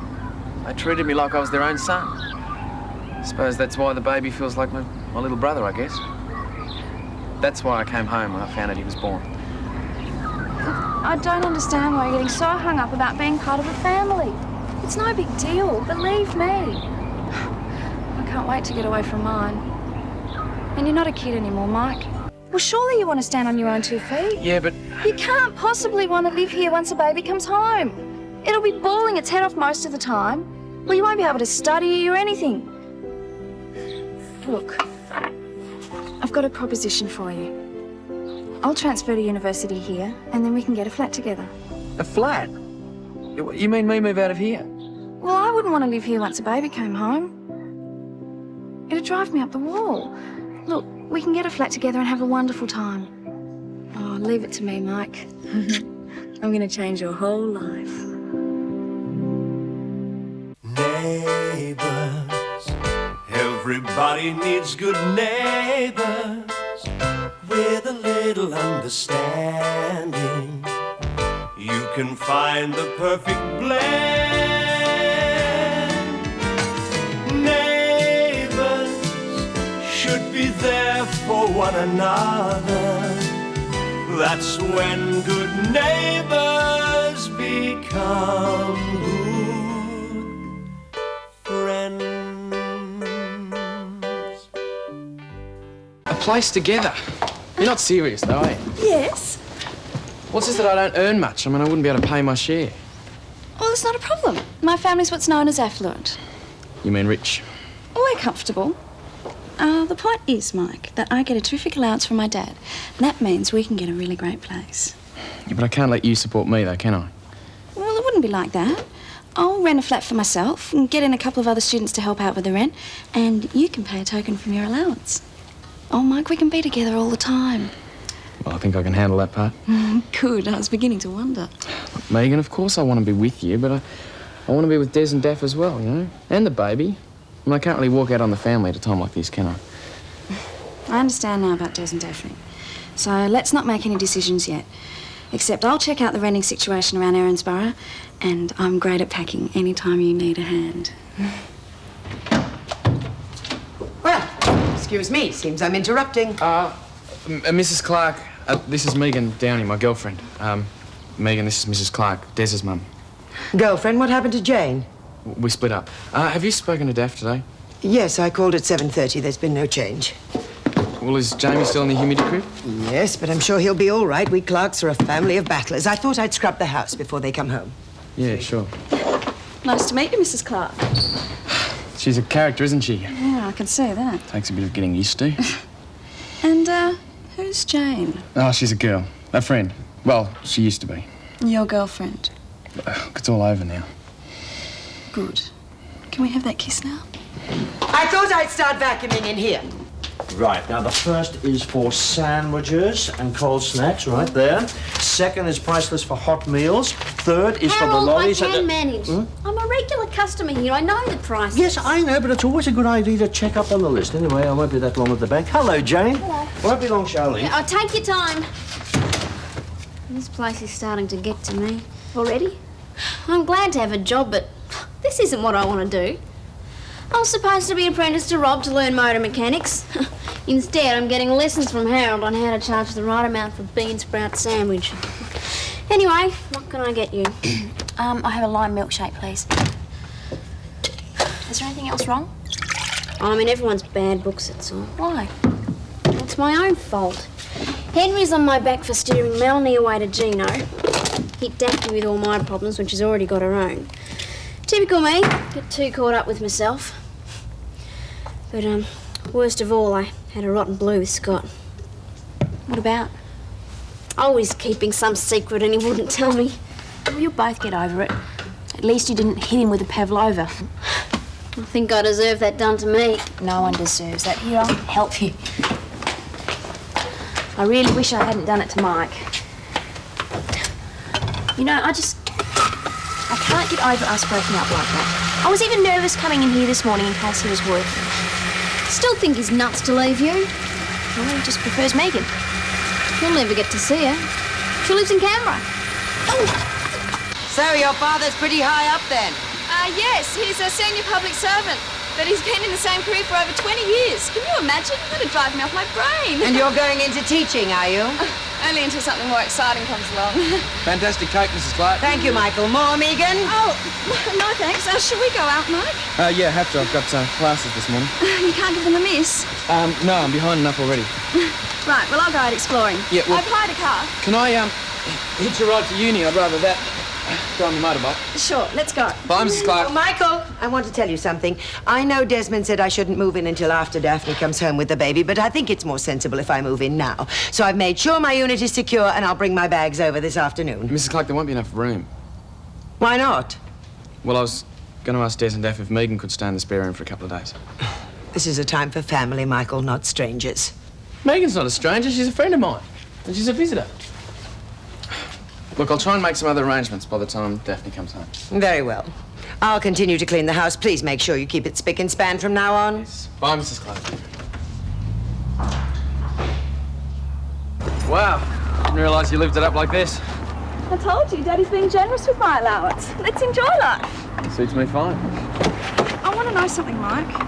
They treated me like I was their own son. I suppose that's why the baby feels like my little brother, I guess. That's why I came home when I found out he was born. I don't understand why you're getting so hung up about being part of a family. It's no big deal, believe me. I can't wait to get away from mine. And you're not a kid anymore, Mike. Well, surely you want to stand on your own 2 feet. Yeah, but... You can't possibly want to live here once a baby comes home. It'll be bawling its head off most of the time. Well, you won't be able to study or anything. Look, I've got a proposition for you. I'll transfer to university here, and then we can get a flat together. A flat? You mean me move out of here? Well, I wouldn't want to live here once a baby came home. It'd drive me up the wall. Look, we can get a flat together and have a wonderful time. Oh, leave it to me, Mike. I'm going to change your whole life. Neighbours, everybody needs good neighbours with a little understanding. You can find the perfect blend. Neighbours should be there for one another. That's when good neighbours become good friends. A place together. You're not serious, though, are you? Yes. What's this that I don't earn much? I mean, I wouldn't be able to pay my share. Well, it's not a problem. My family's what's known as affluent. You mean rich? We're comfortable. The point is, Mike, that I get a terrific allowance from my dad. And that means we can get a really great place. Yeah, but I can't let you support me, though, can I? Well, it wouldn't be like that. I'll rent a flat for myself and get in a couple of other students to help out with the rent. And you can pay a token from your allowance. Oh, Mike, we can be together all the time. Well, I think I can handle that part. Good. I was beginning to wonder. Look, Megan, of course I want to be with you, but I want to be with Des and Daph as well, you know? And the baby. I mean, I can't really walk out on the family at a time like this, can I? I understand now about Des and Daphne. So let's not make any decisions yet. Except I'll check out the renting situation around Erinsborough, and I'm great at packing any time you need a hand. Well, excuse me, seems I'm interrupting. Mrs. Clarke, this is Megan Downey, my girlfriend. Megan, this is Mrs. Clarke, Des's mum. Girlfriend, what happened to Jane? We split up. Have you spoken to Daph today? Yes, I called at 7:30. There's been no change. Well, is Jamie still in the humidity crib? Yes, but I'm sure he'll be all right. We Clarks are a family of battlers. I thought I'd scrub the house before they come home. Yeah, sure. Nice to meet you, Mrs. Clarke. She's a character, isn't she? Yeah, I can see that. Takes a bit of getting used to. And, who's Jane? Oh, she's a girl. A friend. Well, she used to be. Your girlfriend. It's all over now. Good. Can we have that kiss now? I thought I'd start vacuuming in here. Right, now the first is for sandwiches and cold snacks, right there. Second is priceless for hot meals. Third is for the lollies. I can manage. I'm a regular customer here. I know the prices. Yes, I know, but it's always a good idea to check up on the list. Anyway, I won't be that long at the bank. Hello, Jane. Hello. Won't be long, Charlie. Yeah, take your time. This place is starting to get to me. Already? I'm glad to have a job, but this isn't what I want to do. I was supposed to be apprenticed to Rob to learn motor mechanics. Instead, I'm getting lessons from Harold on how to charge the right amount for bean sprout sandwich. Anyway, what can I get you? I have a lime milkshake, please. Is there anything else wrong? I'm in everyone's bad books, that's all. Why? It's my own fault. Henry's on my back for steering Melanie away to Gino. Hit Daphne with all my problems when she's already got her own. Typical me, get too caught up with myself. But, worst of all, I had a rotten blue with Scott. What about? I was keeping some secret and he wouldn't tell me. Well, you'll both get over it. At least you didn't hit him with a pavlova. I think I deserve that done to me. No one deserves that. Here, I'll help you. I really wish I hadn't done it to Mike. You know, I can't get over us breaking up like that. I was even nervous coming in here this morning in case he was working. Still think he's nuts to leave you. Well, he just prefers Megan. You'll never get to see her. She lives in Canberra. So your father's pretty high up then? Yes, he's a senior public servant. But he's been in the same career for over 20 years. Can you imagine? That'd drive me off my brain. And you're going into teaching, are you? Only until something more exciting comes along. Fantastic cake, Mrs. Clarke. Thank you, Michael. More, Megan? Oh, no thanks. Shall we go out, Mike? Yeah, have to. I've got classes this morning. You can't give them a miss. No, I'm behind enough already. Right, well, I'll go out exploring. Yeah, well, I've hired a car. Can I, hitch a ride to uni? I'd rather that. Go on the motorbike. Sure, let's go. Bye, Mrs. Clarke. Oh, Michael, I want to tell you something. I know Desmond said I shouldn't move in until after Daphne comes home with the baby, but I think it's more sensible if I move in now. So I've made sure my unit is secure and I'll bring my bags over this afternoon. Mrs. Clarke, there won't be enough room. Why not? Well, I was going to ask Des and Daph if Megan could stay in the spare room for a couple of days. This is a time for family, Michael, not strangers. Megan's not a stranger. She's a friend of mine. And she's a visitor. Look, I'll try and make some other arrangements by the time Daphne comes home. Very well. I'll continue to clean the house. Please make sure you keep it spick and span from now on. Bye, Mrs. Clarke. Wow. Didn't realise you lived it up like this. I told you, Daddy's being generous with my allowance. Let's enjoy life. It suits me fine. I want to know something, Mike.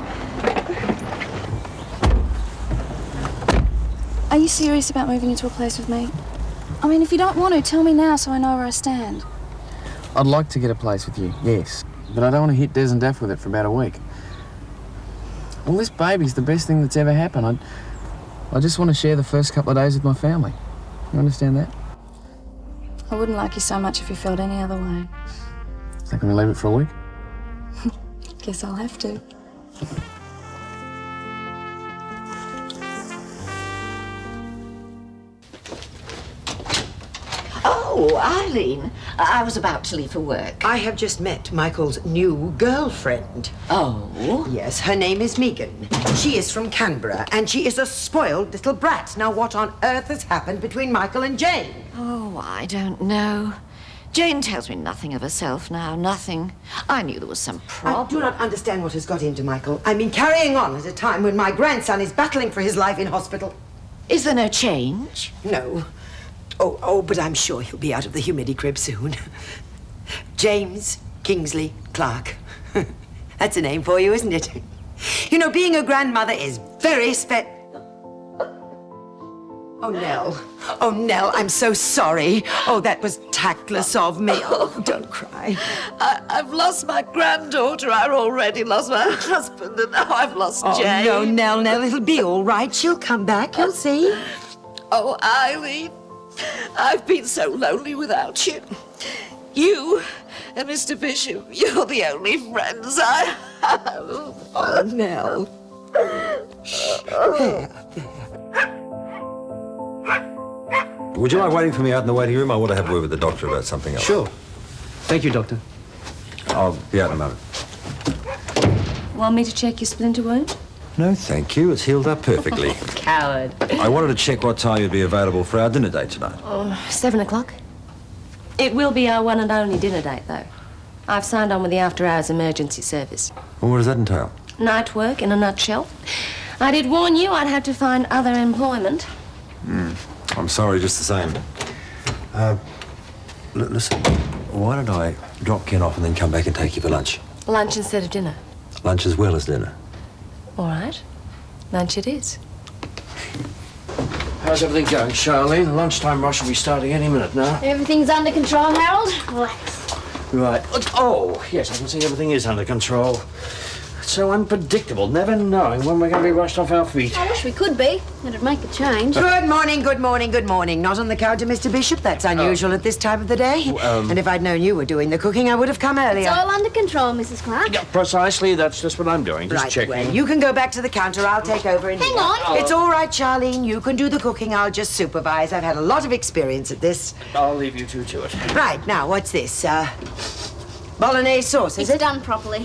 Are you serious about moving into a place with me? I mean, if you don't want to, tell me now so I know where I stand. I'd like to get a place with you, yes. But I don't want to hit Des and Daff with it for about a week. Well, this baby's the best thing that's ever happened. I just want to share the first couple of days with my family. You understand that? I wouldn't like you so much if you felt any other way. So can we leave it for a week? Guess I'll have to. Oh, Eileen, I was about to leave for work. I have just met Michael's new girlfriend. Oh? Yes, her name is Megan. She is from Canberra, and she is a spoiled little brat. Now, what on earth has happened between Michael and Jane? Oh, I don't know. Jane tells me nothing of herself now, nothing. I knew there was some problem. I do not understand what has got into Michael. I mean, carrying on at a time when my grandson is battling for his life in hospital. Is there no change? No. Oh, but I'm sure he'll be out of the humidity crib soon. James Kingsley Clarke. That's a name for you, isn't it? You know, being a grandmother is very Oh, Nell. Oh, Nell, I'm so sorry. Oh, that was tactless of me. Oh, don't cry. I've lost my granddaughter. I already lost my husband, and now I've lost Jane. Oh, no, Nell, it'll be all right. She'll come back, you'll see. Oh, Eileen, I've been so lonely without you. You and Mr. Bishop, you're the only friends I have. Oh, Nell. Would you like waiting for me out in the waiting room? I want to have a word with the doctor about something else. Sure. Thank you, Doctor. I'll be out in a moment. Want me to check your splinter wound? No, thank you. It's healed up perfectly. Coward. I wanted to check what time you'd be available for our dinner date tonight. 7 o'clock. It will be our one and only dinner date, though. I've signed on with the after-hours emergency service. Well, what does that entail? Night work, in a nutshell. I did warn you I'd have to find other employment. I'm sorry, just the same. Listen, why don't I drop Ken off and then come back and take you for lunch? Lunch instead of dinner. Lunch as well as dinner. All right. Lunch it is. How's everything going, Charlene? The lunchtime rush will be starting any minute now. Everything's under control, Harold. Relax. Right. Oh, yes, I can see everything is under control. It's so unpredictable, never knowing when we're going to be rushed off our feet. I wish we could be. It'd make a change. Good morning, good morning, good morning. Not on the counter, Mr. Bishop. That's unusual at this time of the day. And if I'd known you were doing the cooking, I would have come earlier. It's all under control, Mrs. Clarke. Yeah, precisely. That's just what I'm doing. Just Right, checking. well, you can go back to the counter. I'll take over in Hang on. It's all right, Charlene. You can do the cooking. I'll just supervise. I've had a lot of experience at this. I'll leave you two to it. Right, now, what's this? Bolognese sauce, is It's it? done properly.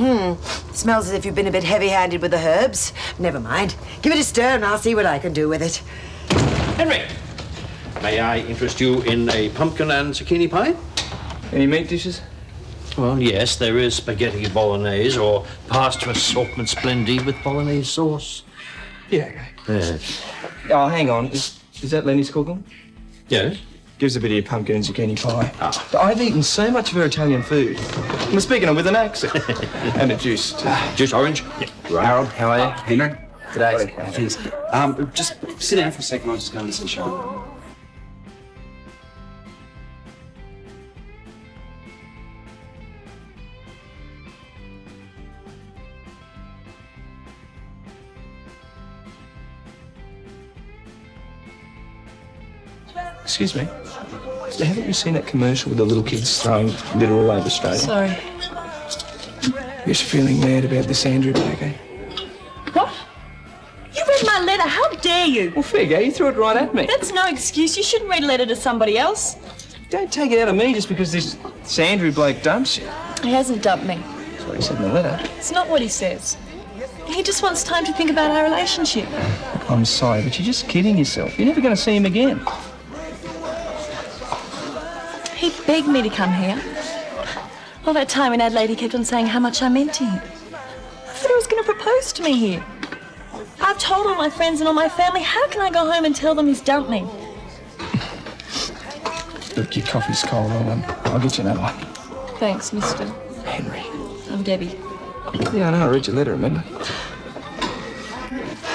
Smells as if you've been a bit heavy-handed with the herbs. Never mind. Give it a stir and I'll see what I can do with it. Henry, may I interest you in a pumpkin and zucchini pie? Any meat dishes? Well, yes, there is spaghetti bolognese or pasta assortment splendide with bolognese sauce. Yeah, okay. Yes. Oh, hang on. Is that Lenny's cooking? Yes? Gives a bit of pumpkin and zucchini pie. But I've eaten so much of her Italian food. I'm speaking of with an accent. And a juice, too. Juice orange? Yeah. Right. Harold, how are you? Henry? G'day. Thanks. Just sit down for a second. I'll just go and see Sherwin. Excuse me. Haven't you seen that commercial with the little kids throwing litter all over Australia? Sorry. Guess you're feeling mad about this Andrew bloke, eh? What? You read my letter. How dare you? Well, fair go. You threw it right at me. That's no excuse. You shouldn't read a letter to somebody else. Don't take it out of me just because this Andrew bloke dumps you. He hasn't dumped me. That's what he said in the letter. It's not what he says. He just wants time to think about our relationship. I'm sorry, but you're just kidding yourself. You're never going to see him again. He He begged me to come here. All that time in Adelaide, he kept on saying how much I meant to him. I thought he was going to propose to me here. I've told all my friends and all my family. How can I go home and tell them he's dumped me? Look, your coffee's cold. I'll get you another one. Thanks, Mr. Henry. I'm Debbie. Yeah, I know. I read your letter, remember?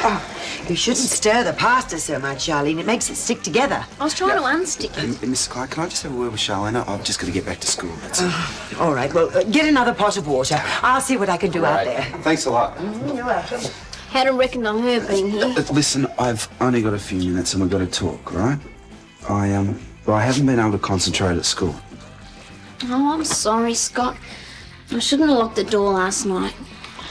Oh, you shouldn't stir the pasta so much, Charlene. It makes it stick together. I was trying to unstick it. Mrs. Clarke, can I just have a word with Charlene? I've just got to get back to school, that's all. All right, well, get another pot of water. I'll see what I can do out there. Thanks a lot. You're welcome. Hadn't reckoned on her being here. Listen, I've only got a few minutes and we've got to talk, right? I haven't been able to concentrate at school. Oh, I'm sorry, Scott. I shouldn't have locked the door last night.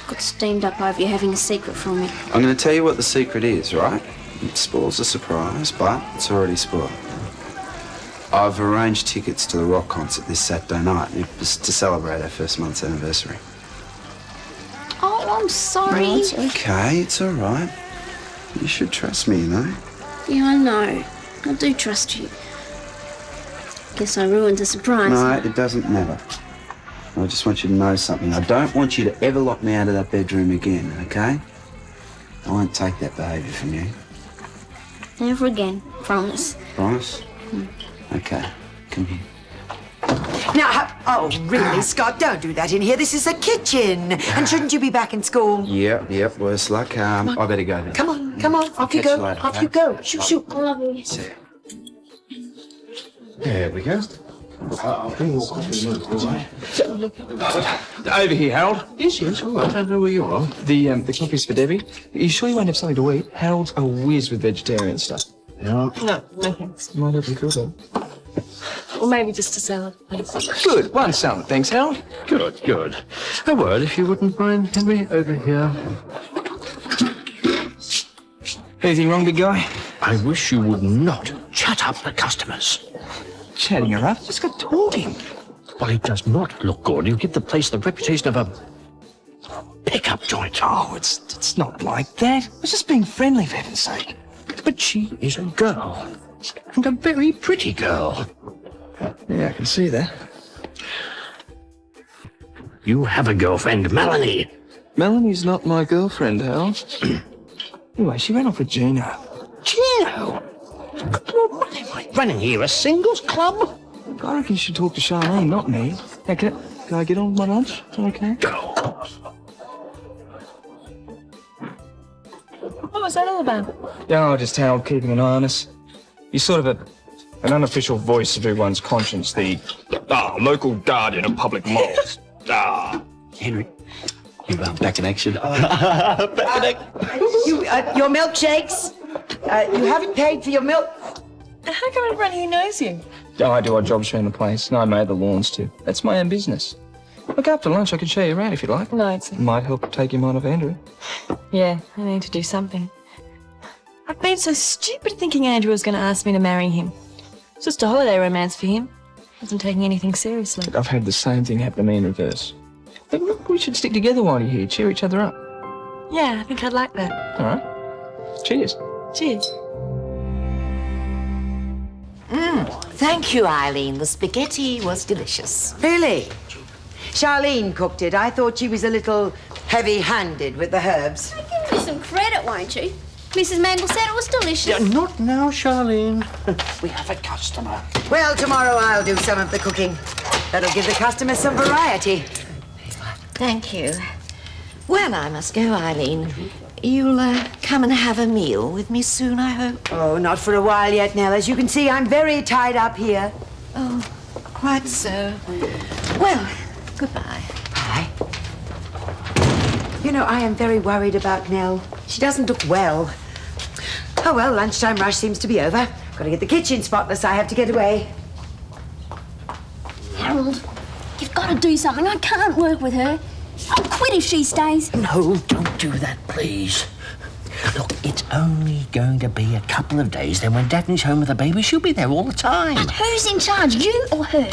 Got steamed up over you having a secret from me. I'm going to tell you what the secret is, right? It spoils the surprise, but it's already spoiled. I've arranged tickets to the rock concert this Saturday night. It was to celebrate our first month's anniversary. Oh, I'm sorry. No, it's okay. It's all right. You should trust me, you know. Yeah, I know. I do trust you. Guess I ruined the surprise. No, it doesn't matter. I just want you to know something. I don't want you to ever lock me out of that bedroom again, okay? I won't take that behaviour from you. Never again. Promise. Promise? Okay. Come here. Now, oh, really, Scott, don't do that in here. This is a kitchen. And shouldn't you be back in school? Yep, worse luck. I better go then. Come on, off you Catch go. you later, Off okay? you go. Shoot. I love you. See ya. There we go. Over here, Harold. Yes, all right. I don't know where you are. The coffee's for Debbie. Are you sure you won't have something to eat? Harold's a whiz with vegetarian stuff. Yeah. No thanks. Might have you cool then. Or maybe just a salad, please. Good. One salad, thanks, Harold. Good. A word, if you wouldn't mind, Henry, over here. Anything wrong, big guy? I wish you would not chat up the customers. Chatting her up? Just got talking. Well, it does not look good. You give the place the reputation of a pickup joint. Oh, it's not like that. I was just being friendly, for heaven's sake. But she is a girl. And a very pretty girl. Yeah, I can see that. You have a girlfriend, Melanie. Melanie's not my girlfriend, Harold. Anyway, she ran off with Gino. Gino? What am I running here, a singles club? I reckon you should talk to Charlene, not me. Hey, can I get on with my lunch? Is that okay? Go. What was that all about? Oh, just Harold keeping an eye on us. He's sort of an unofficial voice of everyone's conscience, the local guardian of public morals. Henry, you back in action. Your milkshakes. You haven't paid for your milk. How come everyone here knows you? Oh, I do odd jobs around the place, and I mow the lawns too. That's my own business. Look, after lunch I can show you around if you like. No, it's... Might help take your mind off Andrew. Yeah, I need to do something. I've been so stupid thinking Andrew was going to ask me to marry him. It's just a holiday romance for him. Wasn't taking anything seriously. Look, I've had the same thing happen to me in reverse. Look, we should stick together while you're here, cheer each other up. Yeah, I think I'd like that. All right. Cheers. Cheers. Thank you, Eileen. The spaghetti was delicious. Really? Charlene cooked it. I thought she was a little heavy-handed with the herbs. Give me some credit, won't you? Mrs. Mandel said it was delicious. Yeah, not now, Charlene. We have a customer. Well, tomorrow I'll do some of the cooking. That'll give the customers some variety. Thank you. Well, I must go, Eileen. You'll come and have a meal with me soon, I hope. Oh, not for a while yet, Nell. As you can see, I'm very tied up here. Oh, quite so. Well, goodbye. Bye. You know, I am very worried about Nell. She doesn't look well. Oh, well, lunchtime rush seems to be over. Got to get the kitchen spotless. I have to get away. Harold, you've got to do something. I can't work with her. I'll quit if she stays. No, don't do that, please. Look, it's only going to be a couple of days. Then when Daphne's home with the baby, she'll be there all the time. But who's in charge, you or her?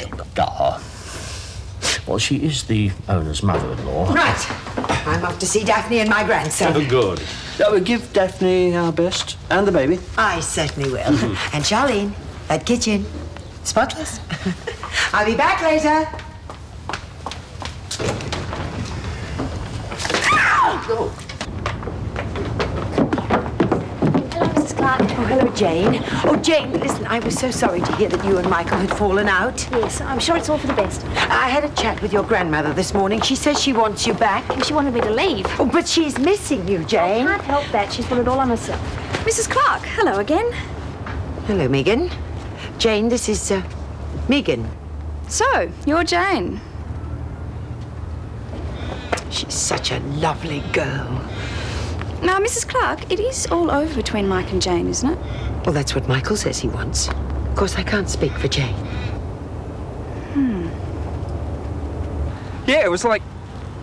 Well, she is the owner's mother-in-law. Right. I'm off to see Daphne and my grandson. Oh, good. We'll give Daphne our best, and the baby. I certainly will. And Charlene, that kitchen, Spotless. I'll be back later. Hello, Mrs. Clarke. Oh, hello, Jane. Oh, Jane, listen, I was so sorry to hear that you and Michael had fallen out. Yes, I'm sure it's all for the best. I had a chat with your grandmother this morning. She says she wants you back. She wanted me to leave. Oh, but she's missing you, Jane. I can't help that. She's put it all on herself. Mrs. Clarke, hello again. Hello, Megan. Jane, this is, Megan. So, you're Jane. She's such a lovely girl. Now, Mrs. Clarke, it is all over between Mike and Jane, isn't it? Well, that's what Michael says he wants. Of course, I can't speak for Jane. Yeah, it was like,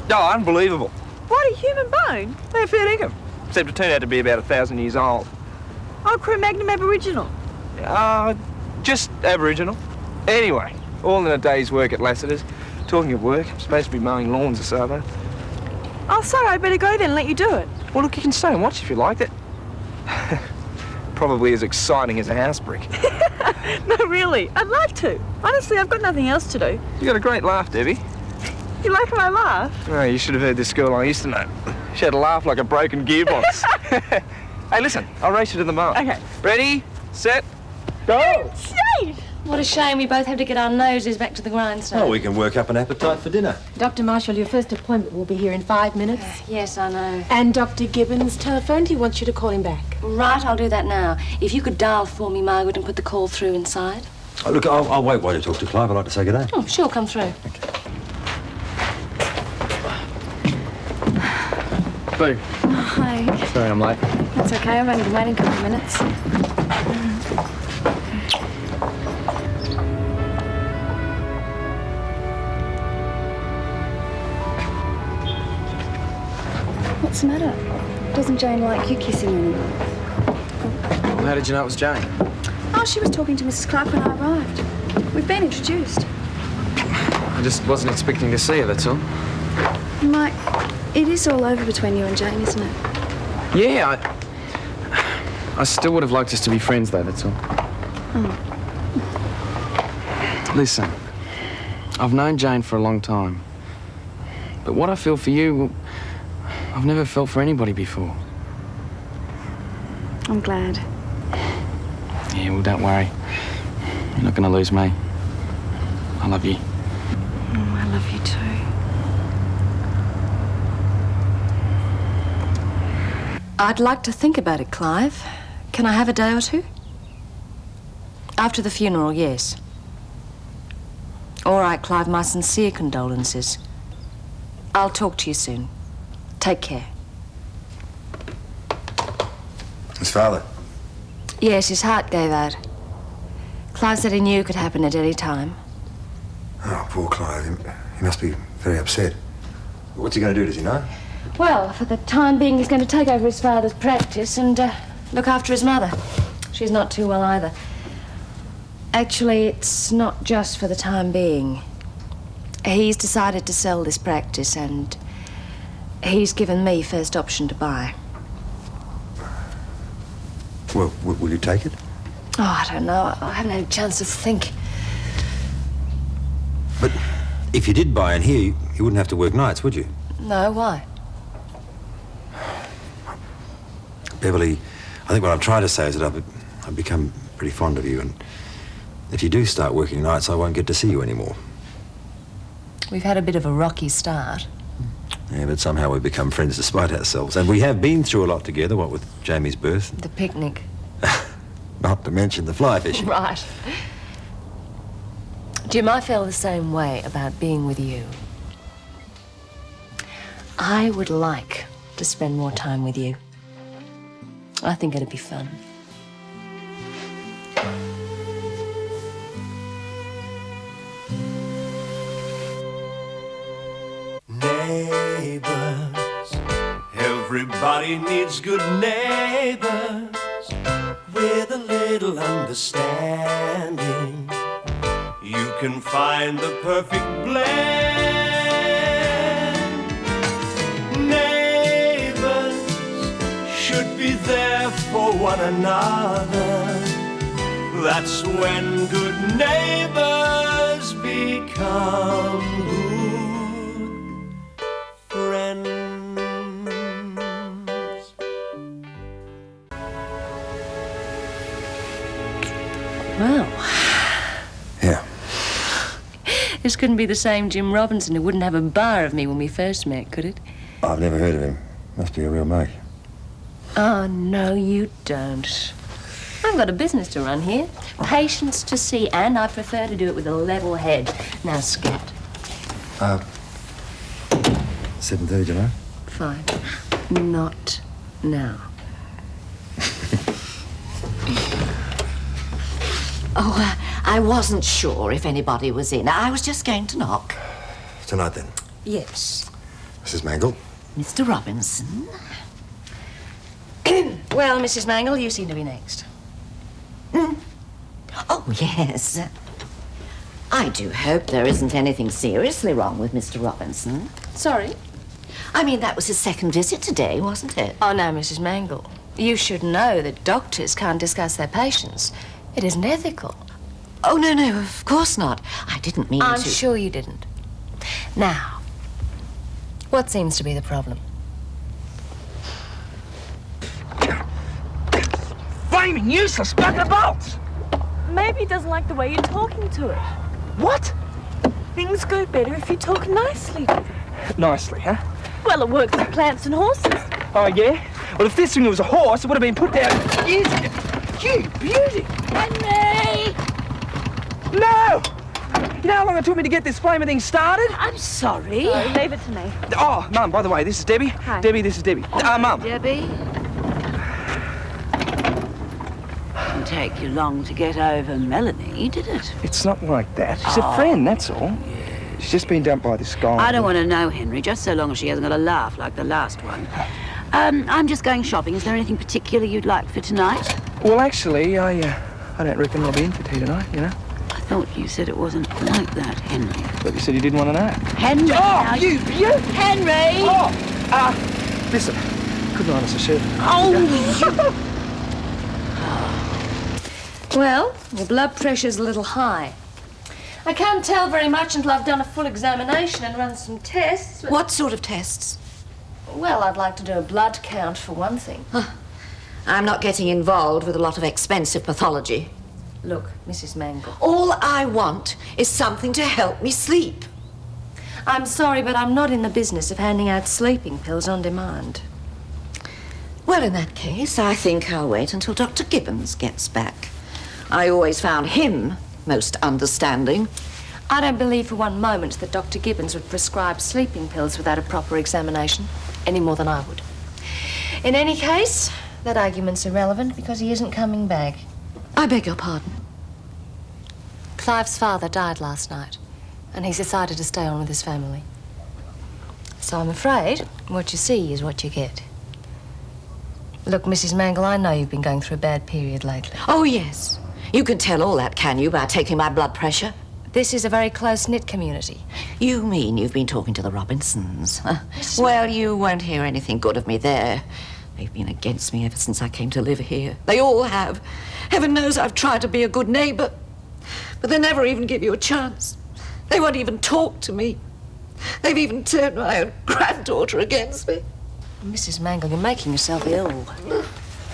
oh, unbelievable. What, a human bone? They're fair dinkum. Except it turned out to be about 1,000 years old. Oh, Cro-Magnon Aboriginal. Just Aboriginal. Anyway, all in a day's work at Lassiter's. Talking of work, I'm supposed to be mowing lawns this afternoon. Oh, sorry, I'd better go then and let you do it. Well, look, you can stay and watch if you like. That probably as exciting as a house brick. No, really, I'd like to. Honestly, I've got nothing else to do. You got a great laugh, Debbie. You like my laugh? Oh, you should have heard this girl I used to know. She had a laugh like a broken gearbox. Hey, listen, I'll race you to the mow. Okay. Ready, set, go! Shade! What a shame we both have to get our noses back to the grindstone. Oh, we can work up an appetite for dinner. Dr. Marshall, your first appointment will be here in 5 minutes. Yes, I know. And Dr. Gibbons telephoned. He wants you to call him back. Right, I'll do that now. If you could dial for me, Margaret, and put the call through inside. Oh, look, I'll wait while you talk to Clive. I'd like to say good day. Oh, she'll come through. Boo. Hi. Sorry I'm late. That's okay. I've only been waiting a couple of minutes. What's the matter? Doesn't Jane like you kissing anymore? How did you know it was Jane? Oh, she was talking to Mrs. Clarke when I arrived. We've been introduced. I just wasn't expecting to see her, that's all. Mike, it is all over between you and Jane, isn't it? Yeah, I still would have liked us to be friends, though, that's all. Oh. Listen, I've known Jane for a long time. But what I feel for you, well, I've never felt for anybody before. I'm glad. Yeah, well, don't worry. You're not going to lose me. I love you. Oh, I love you too. I'd like to think about it, Clive. Can I have a day or two? After the funeral, yes. All right, Clive, my sincere condolences. I'll talk to you soon. Take care. His father? Yes, his heart gave out. Clive said he knew it could happen at any time. Oh, poor Clive. He must be very upset. What's he going to do, does he know? Well, for the time being, he's going to take over his father's practice and look after his mother. She's not too well either. Actually, it's not just for the time being. He's decided to sell this practice and he's given me first option to buy. Well, will you take it? Oh, I don't know. I haven't had a chance to think. But if you did buy in here, you wouldn't have to work nights, would you? No, why? Beverly, I think what I'm trying to say is that I've become pretty fond of you, and if you do start working nights, I won't get to see you anymore. We've had a bit of a rocky start. Yeah, but somehow we've become friends despite ourselves. And we have been through a lot together, what with Jamie's birth. The picnic. Not to mention the fly fishing. Right. Jim, I feel the same way about being with you. I would like to spend more time with you. I think it'd be fun. Neighbours, everybody needs good neighbours with a little understanding. You can find the perfect blend. Neighbours should be there for one another. That's when good neighbors become good friends. Well. Yeah. This couldn't be the same Jim Robinson who wouldn't have a bar of me when we first met, could it? I've never heard of him. Must be a real mug. Oh, no, you don't. I've got a business to run here. Patients to see, and I prefer to do it with a level head. Now, scat. 7:30 tonight? Fine. Not now. Oh, I wasn't sure if anybody was in. I was just going to knock. Tonight, then. Yes. Mrs. Mangle? Mr. Robinson. Well, Mrs. Mangle, you seem to be next. Oh, yes. I do hope there isn't anything seriously wrong with Mr. Robinson. Sorry? I mean, that was his second visit today, wasn't it? Oh, no, Mrs. Mangle. You should know that doctors can't discuss their patients. It isn't ethical. Oh, no, of course not. I didn't mean to... I'm sure you didn't. Now, what seems to be the problem? Flaming useless bucket of bolts! Maybe he doesn't like the way you're talking to it. What? Things go better if you talk nicely to it. Nicely, huh? Well, it works with plants and horses. Oh, yeah? Well, if this thing was a horse, it would have been put down years ago. You beauty! Henry! No! You know how long it took me to get this flaming thing started? I'm sorry. Leave it to me. Oh, Mum, by the way, this is Debbie. Hi. Debbie, this is Debbie. Mum. Debbie? Didn't take you long to get over Melanie, did it? It's not like that. She's a friend, that's all. She's just been dumped by this guy. I don't want to know, Henry, just so long as she hasn't got a laugh like the last one. I'm just going shopping. Is there anything particular you'd like for tonight? Well, actually, I don't reckon I'll be in for tea tonight, you know? I thought you said it wasn't like that, Henry. But you said you didn't want to know. Henry! Oh, you beauty! Henry! Oh! Listen, good night, Mr. Sherwin. Oh! Well, your blood pressure's a little high. I can't tell very much until I've done a full examination and run some tests. But... What sort of tests? Well, I'd like to do a blood count, for one thing. I'm not getting involved with a lot of expensive pathology. Look, Mrs. Mangle. All I want is something to help me sleep. I'm sorry, but I'm not in the business of handing out sleeping pills on demand. Well, in that case, I think I'll wait until Dr. Gibbons gets back. I always found him most understanding. I don't believe for one moment that Dr. Gibbons would prescribe sleeping pills without a proper examination, any more than I would. In any case, that argument's irrelevant because he isn't coming back. I beg your pardon? Clive's father died last night, and he's decided to stay on with his family. So I'm afraid what you see is what you get. Look, Mrs. Mangle, I know you've been going through a bad period lately. Oh, yes. You can tell all that, can you, by taking my blood pressure? This is a very close-knit community. You mean you've been talking to the Robinsons? Well, you won't hear anything good of me there. They've been against me ever since I came to live here. They all have. Heaven knows I've tried to be a good neighbour, but they never even give you a chance. They won't even talk to me. They've even turned my own granddaughter against me. Mrs. Mangle, you're making yourself ill.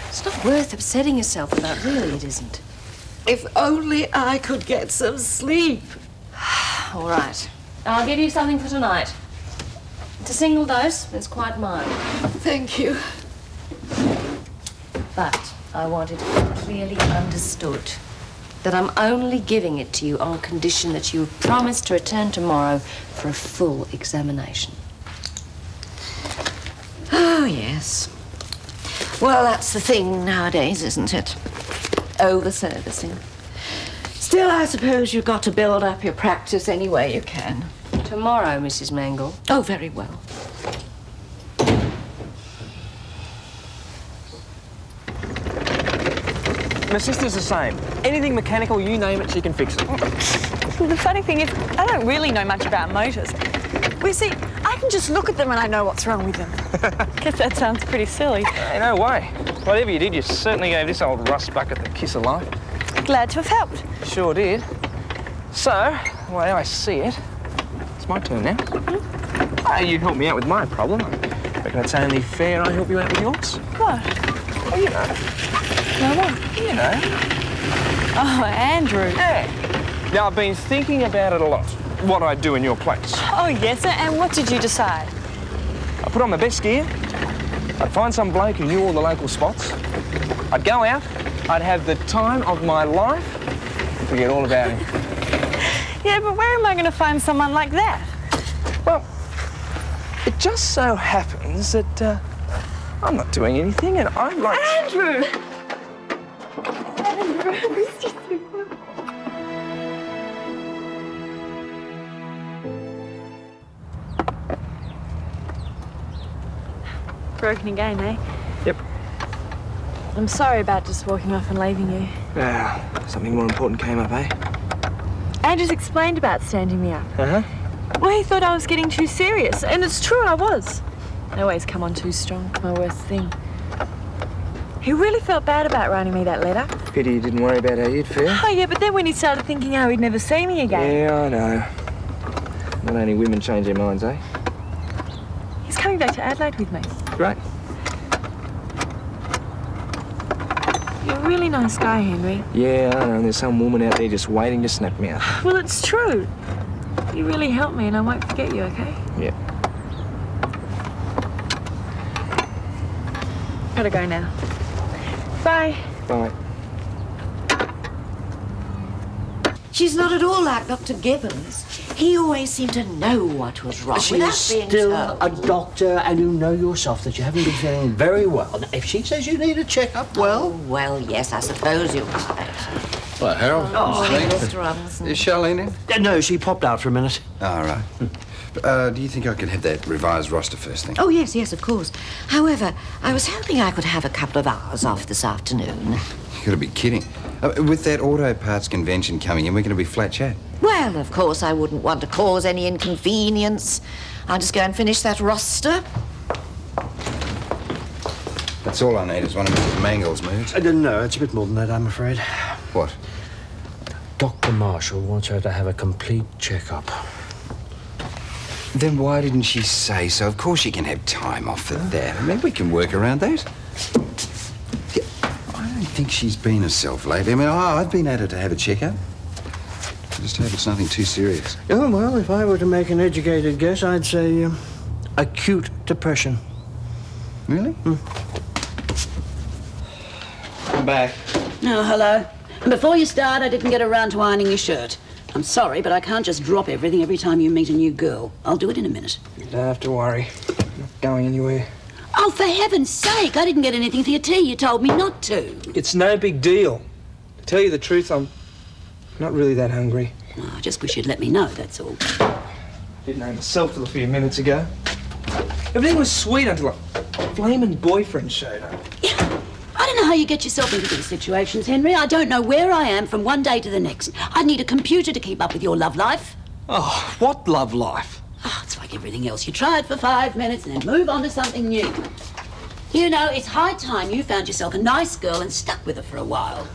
It's not worth upsetting yourself about, really, it isn't. If only I could get some sleep. All right. I'll give you something for tonight. It's a single dose. It's quite mild. Thank you. But I want it clearly understood that I'm only giving it to you on condition that you promise to return tomorrow for a full examination. Oh, yes. Well, that's the thing nowadays, isn't it? Over-servicing. Still, I suppose you've got to build up your practice any way you can. Tomorrow, Mrs. Mangle. Oh, very well. My sister's the same. Anything mechanical, you name it, she can fix it. Well, the funny thing is, I don't really know much about motors. Well, see, I can just look at them and I know what's wrong with them. Guess that sounds pretty silly. Hey, no way. Whatever you did, you certainly gave this old rust bucket the kiss of life. Glad to have helped. Sure did. So, the way I see it, it's my turn now. You helped me out with my problem. I reckon it's only fair I help you out with yours. What? Well, you know. No, what? You know. Oh, Andrew. Yeah. Now, I've been thinking about it a lot, what I'd do in your place. Oh, yes, and what did you decide? I'd put on my best gear. I'd find some bloke who knew all the local spots. I'd go out. I'd have the time of my life and forget all about him. Yeah, but where am I going to find someone like that? Well, it just so happens that I'm not doing anything and I'd like... Andrew! Broken again, eh? Yep. I'm sorry about just walking off and leaving you. Something more important came up, eh? Andrew's explained about standing me up. Uh-huh. Well, he thought I was getting too serious, and it's true, I was. I always come on too strong, my worst thing. He really felt bad about writing me that letter. Pity you didn't worry about how you'd feel. Oh, yeah, but then when he started thinking how he'd never see me again... Yeah, I know. Not only women change their minds, eh? He's coming back to Adelaide with me. Great. You're a really nice guy, Henry. Yeah, I know. There's some woman out there just waiting to snap me up. Well, it's true. You really helped me, and I won't forget you, okay? Yeah. Gotta go now. Bye. Bye. She's not at all like Dr. Gibbons. He always seemed to know what was wrong She's without being still told. a doctor, and you know yourself that you haven't been feeling very well. Now, if she says you need a checkup, well... Oh, well, yes, I suppose you're right. Well, Harold. Mr. Robinson. Is Charlene in? No, she popped out for a minute. All right. Do you think I could have that revised roster first thing? Oh, yes, yes, of course. However, I was hoping I could have a couple of hours off this afternoon. You gotta be kidding. With that auto parts convention coming in, we're gonna be flat chat. Well, of course, I wouldn't want to cause any inconvenience. I'll just go and finish that roster. That's all I need is one of Mrs. Mangle's moves. No, it's a bit more than that, I'm afraid. What? Dr. Marshall wants her to have a complete checkup. Then why didn't she say so? Of course she can have time off for that. I mean, we can work around that. Yeah, I don't think she's been herself lately. I mean, I've been at her to have a checkup. I just hope it's nothing too serious. Oh, well, if I were to make an educated guess, I'd say acute depression. Really? I'm back. Oh, hello. And before you start, I didn't get around to ironing your shirt. I'm sorry, but I can't just drop everything every time you meet a new girl. I'll do it in a minute. You don't have to worry. I'm not going anywhere. Oh, for heaven's sake, I didn't get anything for your tea. You told me not to. It's no big deal. To tell you the truth, I'm not really that hungry. Oh, I just wish you'd let me know, that's all. Didn't know myself till a few minutes ago. Everything was sweet until a flaming boyfriend showed up. I don't know how you get yourself into these situations, Henry. I don't know where I am from one day to the next. I need a computer to keep up with your love life. Oh, what love life? Oh, it's like everything else. You try it for 5 minutes and then move on to something new. You know, it's high time you found yourself a nice girl and stuck with her for a while.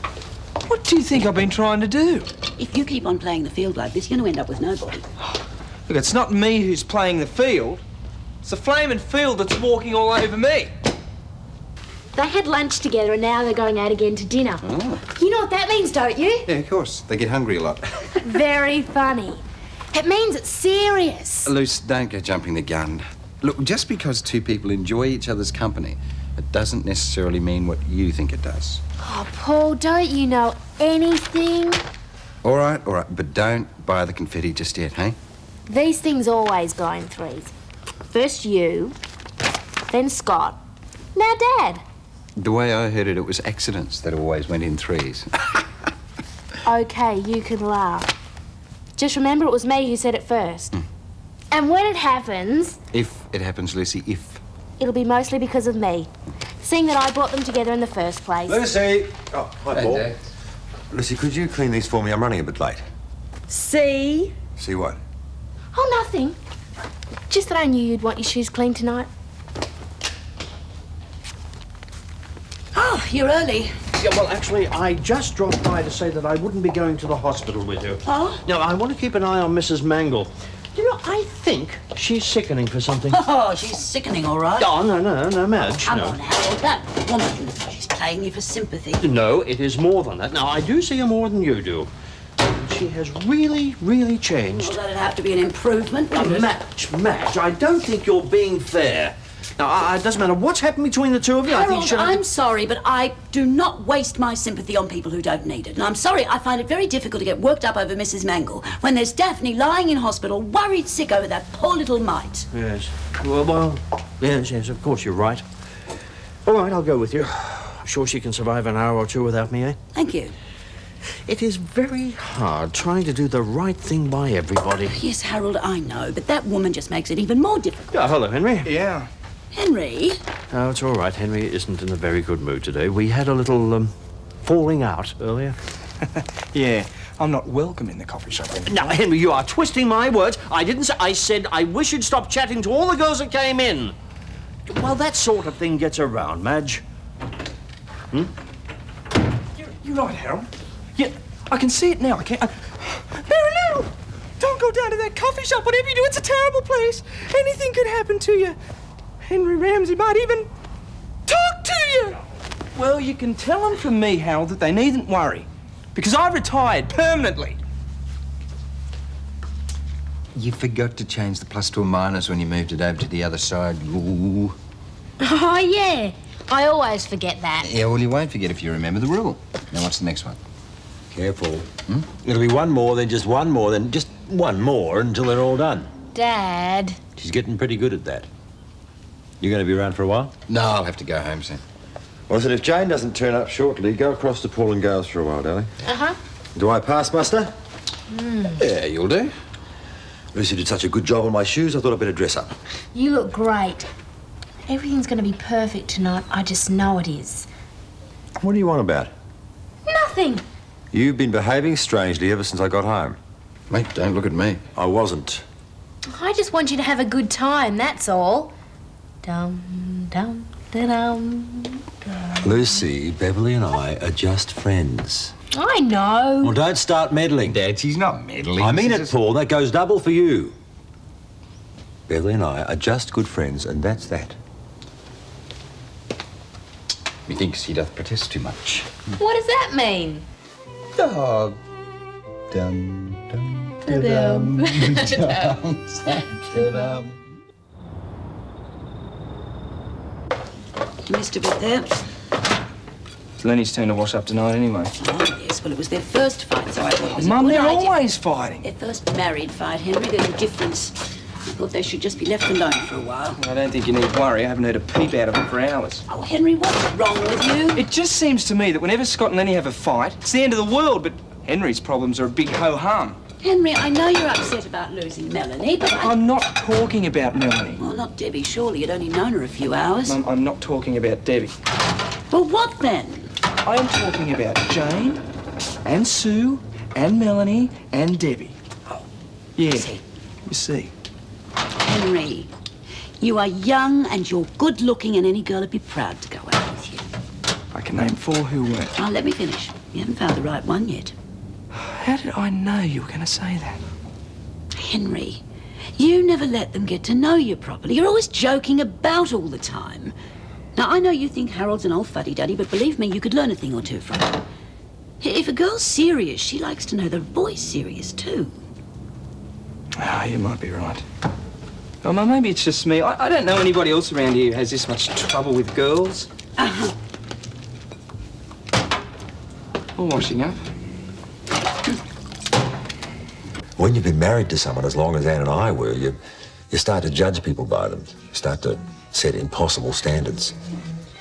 What do you think I've been trying to do? If you keep on playing the field like this, you're going to end up with nobody. Look, it's not me who's playing the field. It's the flaming field that's walking all over me. They had lunch together and now they're going out again to dinner. Oh. You know what that means, don't you? Yeah, of course. They get hungry a lot. Very funny. It means it's serious. Luce, don't go jumping the gun. Look, just because two people enjoy each other's company, it doesn't necessarily mean what you think it does. Oh, Paul, don't you know anything? All right, but don't buy the confetti just yet, hey? These things always go in threes. First you, then Scott, now Dad. The way I heard it, it was accidents that always went in threes. Okay, you can laugh. Just remember it was me who said it first. And when it happens... If it happens, Lucy, if. It'll be mostly because of me. Seeing that I brought them together in the first place. Lucy! Oh, hi, Paul. Dad. Lucy, could you clean these for me? I'm running a bit late. See? See what? Oh, nothing. Just that I knew you'd want your shoes cleaned tonight. Oh, you're early. Yeah, well, actually, I just dropped by to say that I wouldn't be going to the hospital with you. Oh? No, I want to keep an eye on Mrs. Mangle. You know, I think she's sickening for something. Oh, she's sickening, all right. Oh, no, Madge, Come no. on, Harold, that woman. She's playing you for sympathy. No, it is more than that. Now, I do see her more than you do. She has really changed. Well, that'd have to be an improvement. Madge, I don't think you're being fair. Now, it doesn't matter what's happened between the two of you. I think Harold, you should... I'm sorry, but I do not waste my sympathy on people who don't need it. And I'm sorry, I find it very difficult to get worked up over Mrs. Mangle when there's Daphne lying in hospital, worried sick over that poor little mite. Yes. Well, yes, of course you're right. All right, I'll go with you. I'm sure she can survive an hour or two without me, eh? Thank you. It is very hard trying to do the right thing by everybody. Yes, Harold, I know, but that woman just makes it even more difficult. Yeah, hello, Henry. Yeah. Henry? Oh, it's all right. Henry isn't in a very good mood today. We had a little, falling out earlier. Yeah, I'm not welcome in the coffee shop anymore. Now, Henry, you are twisting my words. I didn't say... I said I wish you'd stop chatting to all the girls that came in. Well, that sort of thing gets around, Madge. You're right, Harold. Yeah, I can see it now. I can't... Merrin, don't go down to that coffee shop. Whatever you do, it's a terrible place. Anything could happen to you. Henry Ramsay might even talk to you. Well, you can tell them from me, Harold, that they needn't worry. Because I retired permanently. You forgot to change the plus to a minus when you moved it over to the other side. Ooh. Oh, yeah. I always forget that. Yeah, well, you won't forget if you remember the rule. Now, what's the next one? Careful. It'll be one more, then just one more, then just one more until they're all done. Dad. She's getting pretty good at that. You going to be around for a while? No, I'll have to go home soon. Well, I said, if Jane doesn't turn up shortly, go across to Paul and Gales for a while, darling. Uh-huh. Do I pass muster? Yeah, you'll do. Lucy did such a good job on my shoes, I thought I'd better dress up. You look great. Everything's going to be perfect tonight. I just know it is. What do you want about? Nothing. You've been behaving strangely ever since I got home. Mate, don't look at me. I wasn't. I just want you to have a good time, that's all. Dum, dum, da-dum. Lucy, Beverly and I are just friends. I know. Well, don't start meddling. Dad, she's not meddling. I mean She's it, Paul. That goes double for you. Beverly and I are just good friends, and that's that. Methinks he doth protest too much. What does that mean? Oh, dum, dum, Da-dum. da-dum. Missed a bit there. It's Lenny's turn to wash up tonight anyway. Oh, yes, well, it was their first fight, so I thought it was Mum, a good they're idea. always fighting. Their first married fight, Henry. There's a difference. I thought they should just be left alone for a while. I don't think you need to worry. I haven't heard a peep out of them for hours. Oh, Henry, what's wrong with you? It just seems to me that whenever Scott and Lenny have a fight, it's the end of the world, but Henry's problems are a big ho-hum. Henry, I know you're upset about losing Melanie, but I'm not talking about Melanie. Well, not Debbie. Surely you'd only known her a few hours. Mum, I'm not talking about Debbie. Well, what then? I am talking about Jane and Sue and Melanie and Debbie. Oh, Yeah, see. you see. Henry, you are young and you're good-looking, and any girl would be proud to go out with you. I can name 4 who weren't. Now, let me finish. You haven't found the right one yet. How did I know you were going to say that? Henry, you never let them get to know you properly. You're always joking about all the time. Now, I know you think Harold's an old fuddy-duddy, but believe me, you could learn a thing or two from him. If a girl's serious, she likes to know the boy's serious, too. Ah, you might be right. Oh, Mum, maybe it's just me. I don't know anybody else around here who has this much trouble with girls. All washing up. When you've been married to someone as long as Anne and I were, you start to judge people by them. You start to set impossible standards.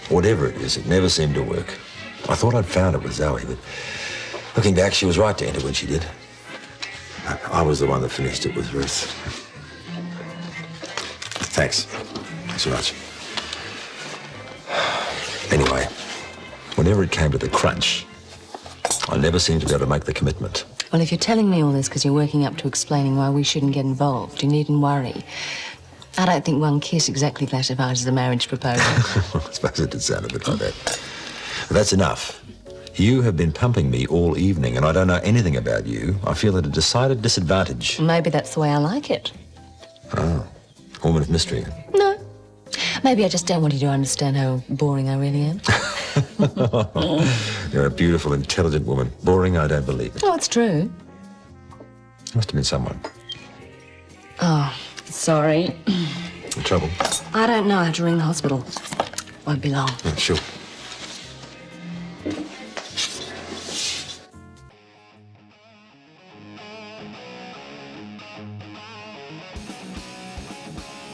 Whatever it is, it never seemed to work. I thought I'd found it with Zoe, but looking back, she was right to enter when she did. I was the one that finished it with Ruth. Thanks. Thanks so much. Anyway, whenever it came to the crunch, I never seemed to be able to make the commitment. Well, if you're telling me all this because you're working up to explaining why we shouldn't get involved, you needn't worry. I don't think one kiss exactly classifies as a marriage proposal. I suppose it did sound a bit like that. But that's enough. You have been pumping me all evening, and I don't know anything about you. I feel at a decided disadvantage. Maybe that's the way I like it. Oh, woman of mystery. No. Maybe I just don't want you to understand how boring I really am. You're a beautiful, intelligent woman. Boring, I don't believe it. Oh, it's true. Must have been someone. Oh, sorry. In trouble? I don't know how to ring the hospital. Won't be long. Yeah, sure.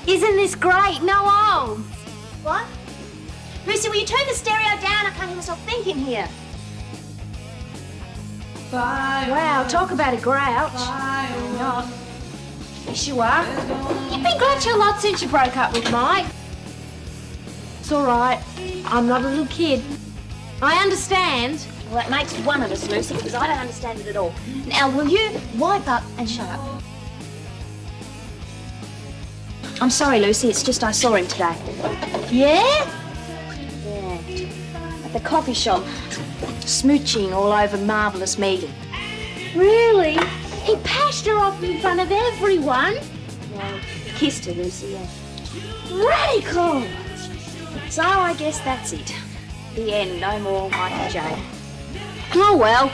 Isn't this great? No olds. What? Lucy, will you turn the stereo down? I can't hear myself think in here. Wow, talk about a grouch. You're not. Yes, you are. You've been grouchy a lot since you broke up with Mike. It's all right. I'm not a little kid. I understand. Well, that makes one of us, Lucy, because I don't understand it at all. Now, will you wipe up and shut up? I'm sorry, Lucy. It's just I saw him today. Yeah? Yeah. At the coffee shop. Smooching all over Marvellous Megan. Really? He passed her off in front of everyone? Well, he kissed her, Lucy, yeah. Radical! So I guess that's it. The end. No more Mike and Jane. Oh, well.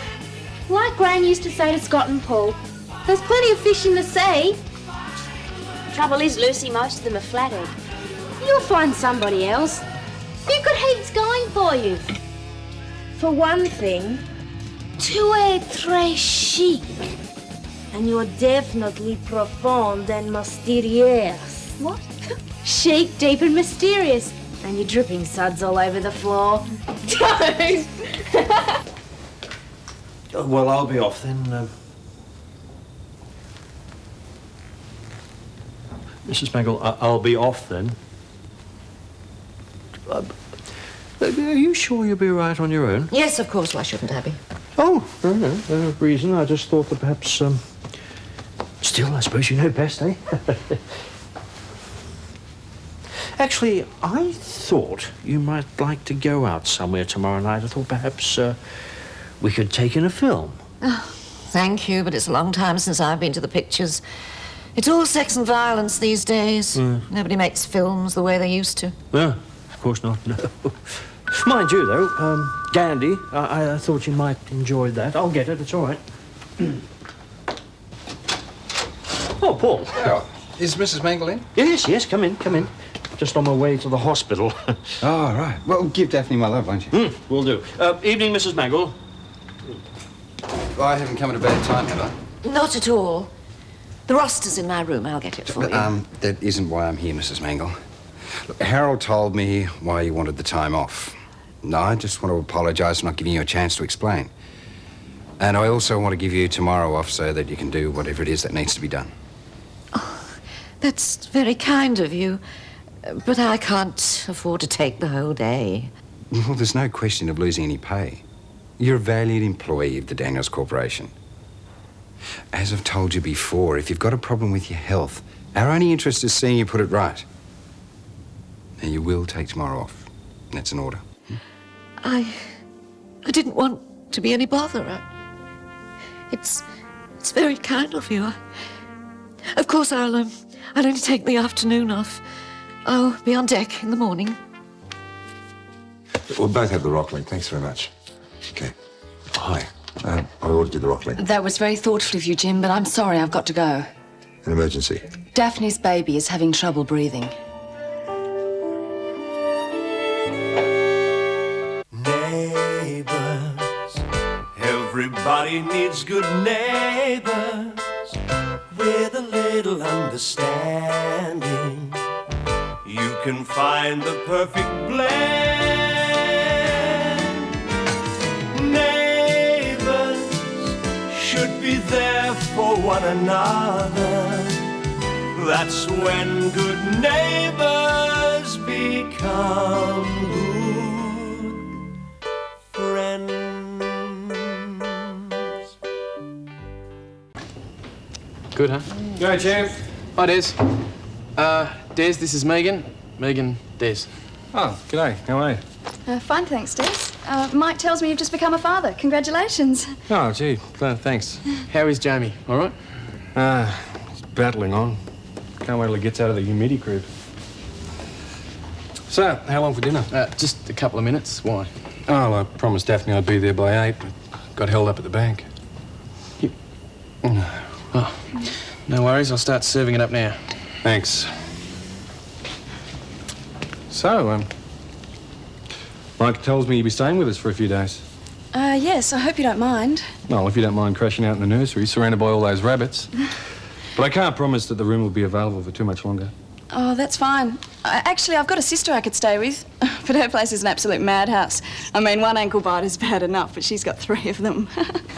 Like Gran used to say to Scott and Paul, there's plenty of fish in the sea. Trouble is, Lucy, most of them are flathead. You'll find somebody else. You've got heaps going for you. For one thing, tu es très chic. And you're definitely profound and mysterious. What? Chic, deep and mysterious. And you're dripping suds all over the floor. Don't! Well, I'll be off then. Mrs. Mangle, I'll be off then. Are you sure you'll be right on your own? Yes, of course. Why shouldn't I be? Oh, no reason. I just thought that perhaps, Still, I suppose you know best, eh? Actually, I thought you might like to go out somewhere tomorrow night. I thought perhaps, we could take in a film. Oh, thank you, but it's a long time since I've been to the pictures. It's all sex and violence these days. Nobody makes films the way they used to. No, of course not, no. Mind you, though, Gandhi, I thought you might enjoy that. I'll get it, it's all right. Oh, Paul. Oh, is Mrs. Mangle in? Yes, come in. Just on my way to the hospital. Oh, right. Well, give Daphne my love, won't you? Will do. Evening, Mrs. Mangle. I haven't come at a bad time, have I? Not at all. The roster's in my room. I'll get it for you. That isn't why I'm here, Mrs. Mangle. Look, Harold told me why you wanted the time off. No, I just want to apologise for not giving you a chance to explain. And I also want to give you tomorrow off so that you can do whatever it is that needs to be done. Oh, that's very kind of you. But I can't afford to take the whole day. Well, there's no question of losing any pay. You're a valued employee of the Daniels Corporation. As I've told you before, if you've got a problem with your health, our only interest is seeing you put it right. Now, you will take tomorrow off. That's an order. I didn't want to be any bother. It's very kind of you. Of course, I'll only take the afternoon off. I'll be on deck in the morning. We'll both have the Rockling. Thanks very much. Okay. Hi. I ordered you the Rockling. That was very thoughtful of you, Jim, but I'm sorry, I've got to go. An emergency. Daphne's baby is having trouble breathing. Neighbours, everybody needs good neighbours with a little understanding. You can find the perfect blend. Neighbours should be there for one another. That's when good neighbours become good friends. Good, huh? Go, champ. Hi, Des. Des, this is Megan. Megan, Des. Oh, g'day. How are you? Fine, thanks, Des. Mike tells me you've just become a father. Congratulations. Oh, gee, thanks. How is Jamie? All right? He's battling on. Can't wait till he gets out of the humidity crib. So, how long for dinner? Just a couple of minutes. Why? Oh, I promised Daphne I'd be there by 8, but got held up at the bank. Oh, no worries. I'll start serving it up now. Thanks. So, Mike tells me you'll be staying with us for a few days. Yes, I hope you don't mind. Well, if you don't mind crashing out in the nursery, surrounded by all those rabbits. But I can't promise that the room will be available for too much longer. Oh, that's fine. Actually, I've got a sister I could stay with, but her place is an absolute madhouse. I mean, one ankle biter's bad enough, but she's got 3 of them.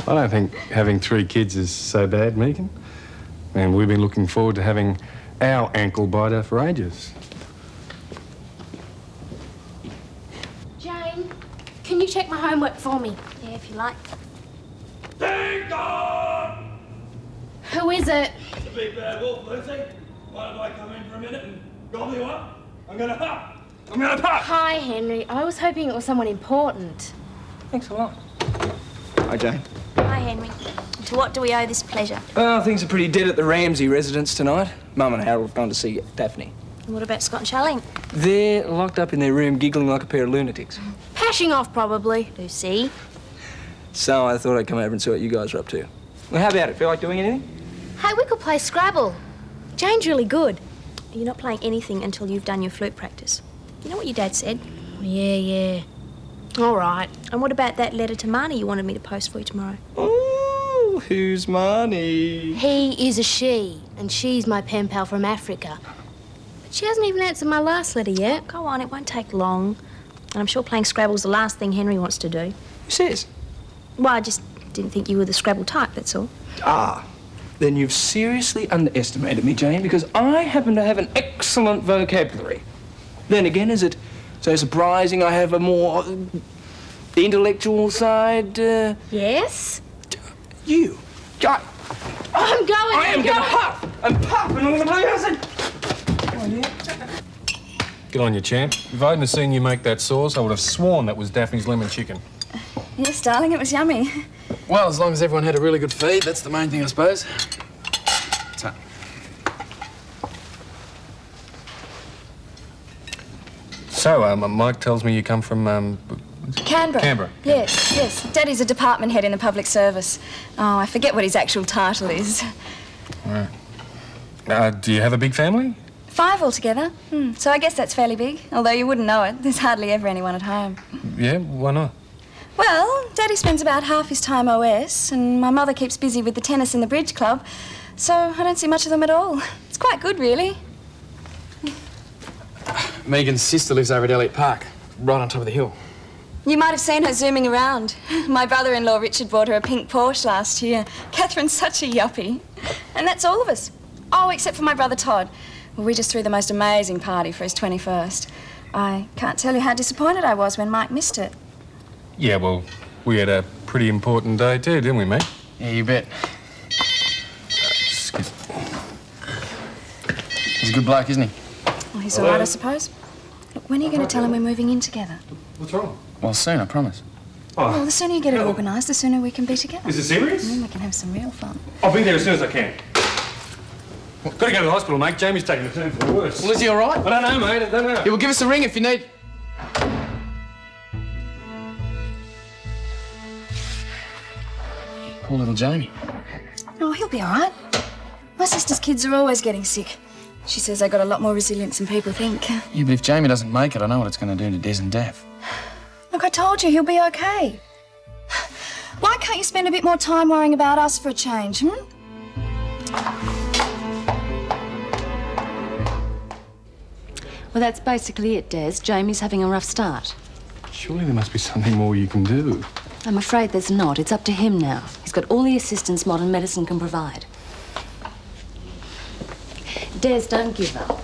I don't think having 3 kids is so bad, Megan. And we've been looking forward to having our ankle biter for ages. Jane, can you check my homework for me? Yeah, if you like. Ding dong! Who is it? It's a big bad wolf, Lucy. Mind if I come in for a minute and gobble you up? I'm gonna huff! Hi, Henry. I was hoping it was someone important. Thanks a lot. Hi, Jane. Hi, Henry. To what do we owe this pleasure? Well, things are pretty dead at the Ramsay residence tonight. Mum and Harold have gone to see Daphne. And what about Scott and Charlene? They're locked up in their room giggling like a pair of lunatics. Pashing off, probably. Lucy. So I thought I'd come over and see what you guys are up to. Well, how about it? Feel like doing anything? Hey, we could play Scrabble. Jane's really good. You're not playing anything until you've done your flute practice. You know what your dad said? Yeah. All right. And what about that letter to Marnie you wanted me to post for you tomorrow? Oh, who's Marnie? He is a she, and she's my pen pal from Africa. But she hasn't even answered my last letter yet. Go on, it won't take long. And I'm sure playing Scrabble's the last thing Henry wants to do. Who says? Well, I just didn't think you were the Scrabble type, that's all. Ah, then you've seriously underestimated me, Jane, because I happen to have an excellent vocabulary. Then again, is it so surprising I have a more intellectual side? Yes? You. I'm going. I am going to huff and puff and all the blues. Oh, yeah. Good on you, champ. If I hadn't have seen you make that sauce, I would have sworn that was Daphne's lemon chicken. Yes, darling, it was yummy. Well, as long as everyone had a really good feed, that's the main thing, I suppose. So, Mike tells me you come from, Canberra. Canberra. Yes. Daddy's a department head in the public service. Oh, I forget what his actual title is. Right. Do you have a big family? 5 altogether. So I guess that's fairly big, although you wouldn't know it. There's hardly ever anyone at home. Yeah, why not? Well, Daddy spends about half his time OS, and my mother keeps busy with the tennis and the bridge club, so I don't see much of them at all. It's quite good, really. Megan's sister lives over at Elliott Park, right on top of the hill. You might have seen her zooming around. My brother-in-law Richard bought her a pink Porsche last year. Catherine's such a yuppie. And that's all of us. Oh, except for my brother Todd. Well, we just threw the most amazing party for his 21st. I can't tell you how disappointed I was when Mike missed it. Yeah, well, we had a pretty important day too, didn't we, mate? Yeah, you bet. Excuse me. He's a good bloke, isn't he? Well, he's all right, I suppose. Look, when are you going to tell him we're moving in together? What's wrong? Well, soon, I promise. Well, the sooner you get it organised, the sooner we can be together. Is it serious? And then we can have some real fun. I'll be there as soon as I can. Got to go to the hospital, mate. Jamie's taking a turn for the worse. Well, is he all right? I don't know, mate. I don't know. Yeah, well, give us a ring if you need. Poor little Jamie. Oh, he'll be all right. My sister's kids are always getting sick. She says they got a lot more resilience than people think. Yeah, but if Jamie doesn't make it, I know what it's going to do to Des and Daph. Look, I told you he'll be okay. Why can't you spend a bit more time worrying about us for a change, Well, that's basically it, Des. Jamie's having a rough start. Surely there must be something more you can do. I'm afraid there's not. It's up to him now. He's got all the assistance modern medicine can provide. Des, don't give up.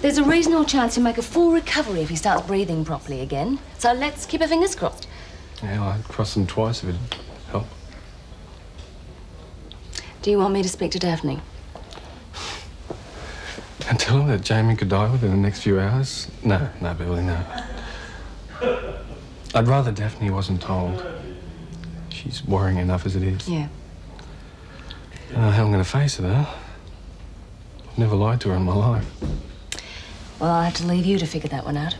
There's a reasonable chance he'll make a full recovery if he starts breathing properly again. So let's keep our fingers crossed. Yeah, I'd cross them twice if it'd help. Do you want me to speak to Daphne? And tell him that Jamie could die within the next few hours? No, Beverly, no. I'd rather Daphne wasn't told. She's worrying enough as it is. Yeah. I don't know how I'm going to face it, huh? I've never lied to her in my life. Well, I'll have to leave you to figure that one out.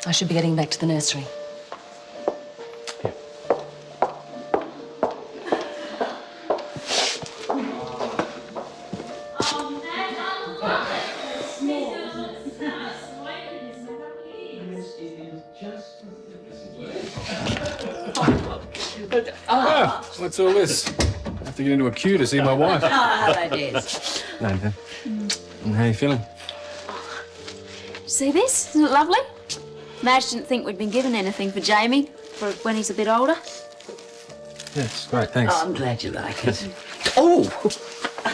I should be getting back to the nursery. What's all this? I have to get into a queue to see my wife. Hello, Des. No, no. How you feeling? See this? Isn't it lovely? Madge didn't think we'd been given anything for Jamie for when he's a bit older. Yes, great, thanks. Oh, I'm glad you like it. Oh,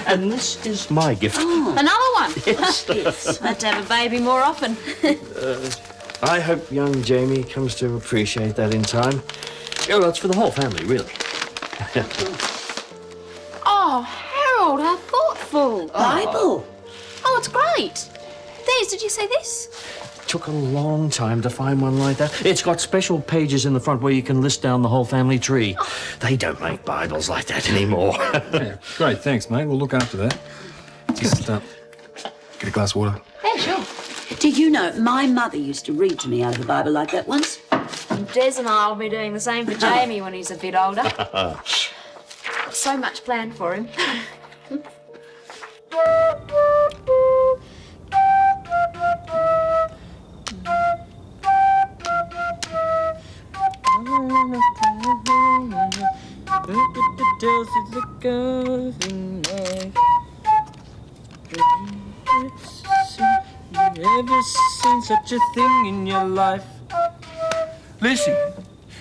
and this is my gift. Another one? Yes. Yes. I'd to have a baby more often. I hope young Jamie comes to appreciate that in time. Oh, that's for the whole family, really. Oh, Harold, how thoughtful. Bible. Oh, it's great. Des, did you see this? Took a long time to find one like that. It's got special pages in the front where you can list down the whole family tree. They don't make Bibles like that anymore. Yeah, great, thanks, mate. We'll look after that. Just get a glass of water. Yeah, sure. Did you know my mother used to read to me out of the Bible like that once? Des and I will be doing the same for Jamie when he's a bit older. So much planned for him. You ever seen such a thing in your life? Lucy,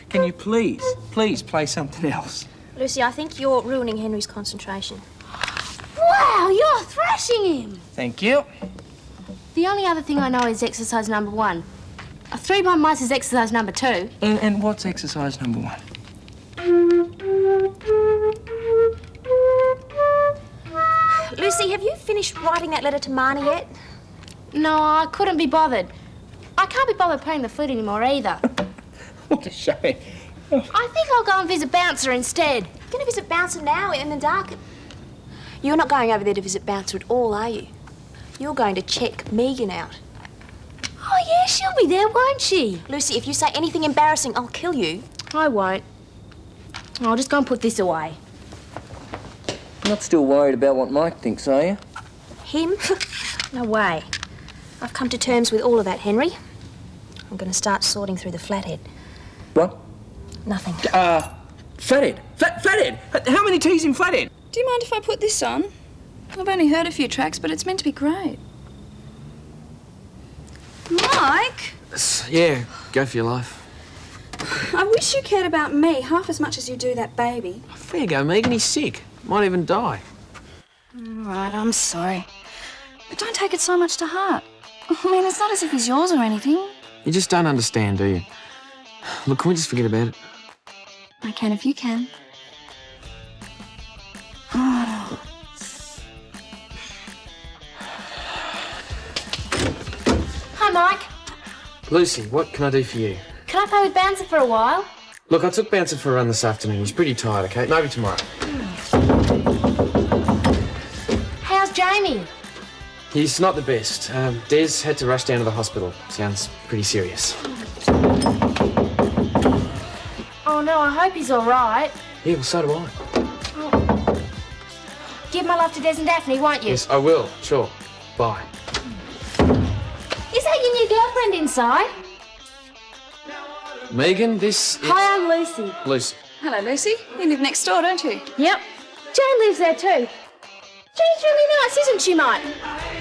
can you please play something else? Lucy, I think you're ruining Henry's concentration. Wow, you're thrashing him! Thank you. The only other thing I know is exercise number 1. A 3 by mice is exercise number 2. And what's exercise number 1? Lucy, have you finished writing that letter to Marnie yet? No, I couldn't be bothered. I can't be bothered playing the flute anymore either. What a shame. I think I'll go and visit Bouncer instead. You're going to visit Bouncer now in the dark? You're not going over there to visit Bouncer at all, are you? You're going to check Megan out. Oh, yeah, she'll be there, won't she? Lucy, if you say anything embarrassing, I'll kill you. I won't. I'll just go and put this away. You're not still worried about what Mike thinks, are you? Him? No way. I've come to terms with all of that, Henry. I'm going to start sorting through the flathead. What? Nothing. Flathead. Flathead! How many T's in Flathead? Do you mind if I put this on? I've only heard a few tracks, but it's meant to be great. Mike? Yeah, go for your life. I wish you cared about me half as much as you do that baby. Fair go, Megan. He's sick. Might even die. All right, I'm sorry. But don't take it so much to heart. I mean, it's not as if he's yours or anything. You just don't understand, do you? Look, can we just forget about it? I can if you can. Hi, Mike. Lucy, what can I do for you? Can I play with Bouncer for a while? Look, I took Bouncer for a run this afternoon. He's pretty tired, okay? Maybe tomorrow. How's Jamie? He's not the best. Des had to rush down to the hospital. Sounds pretty serious. Oh, no, I hope he's all right. Yeah, well, so do I. Give my love to Des and Daphne, won't you? Yes, I will. Sure. Bye. Is that your new girlfriend inside? Megan, this is... Hi, I'm Lucy. Lucy. Hello, Lucy. You live next door, don't you? Yep. Jane lives there too. Jane's really nice, isn't she, Mike?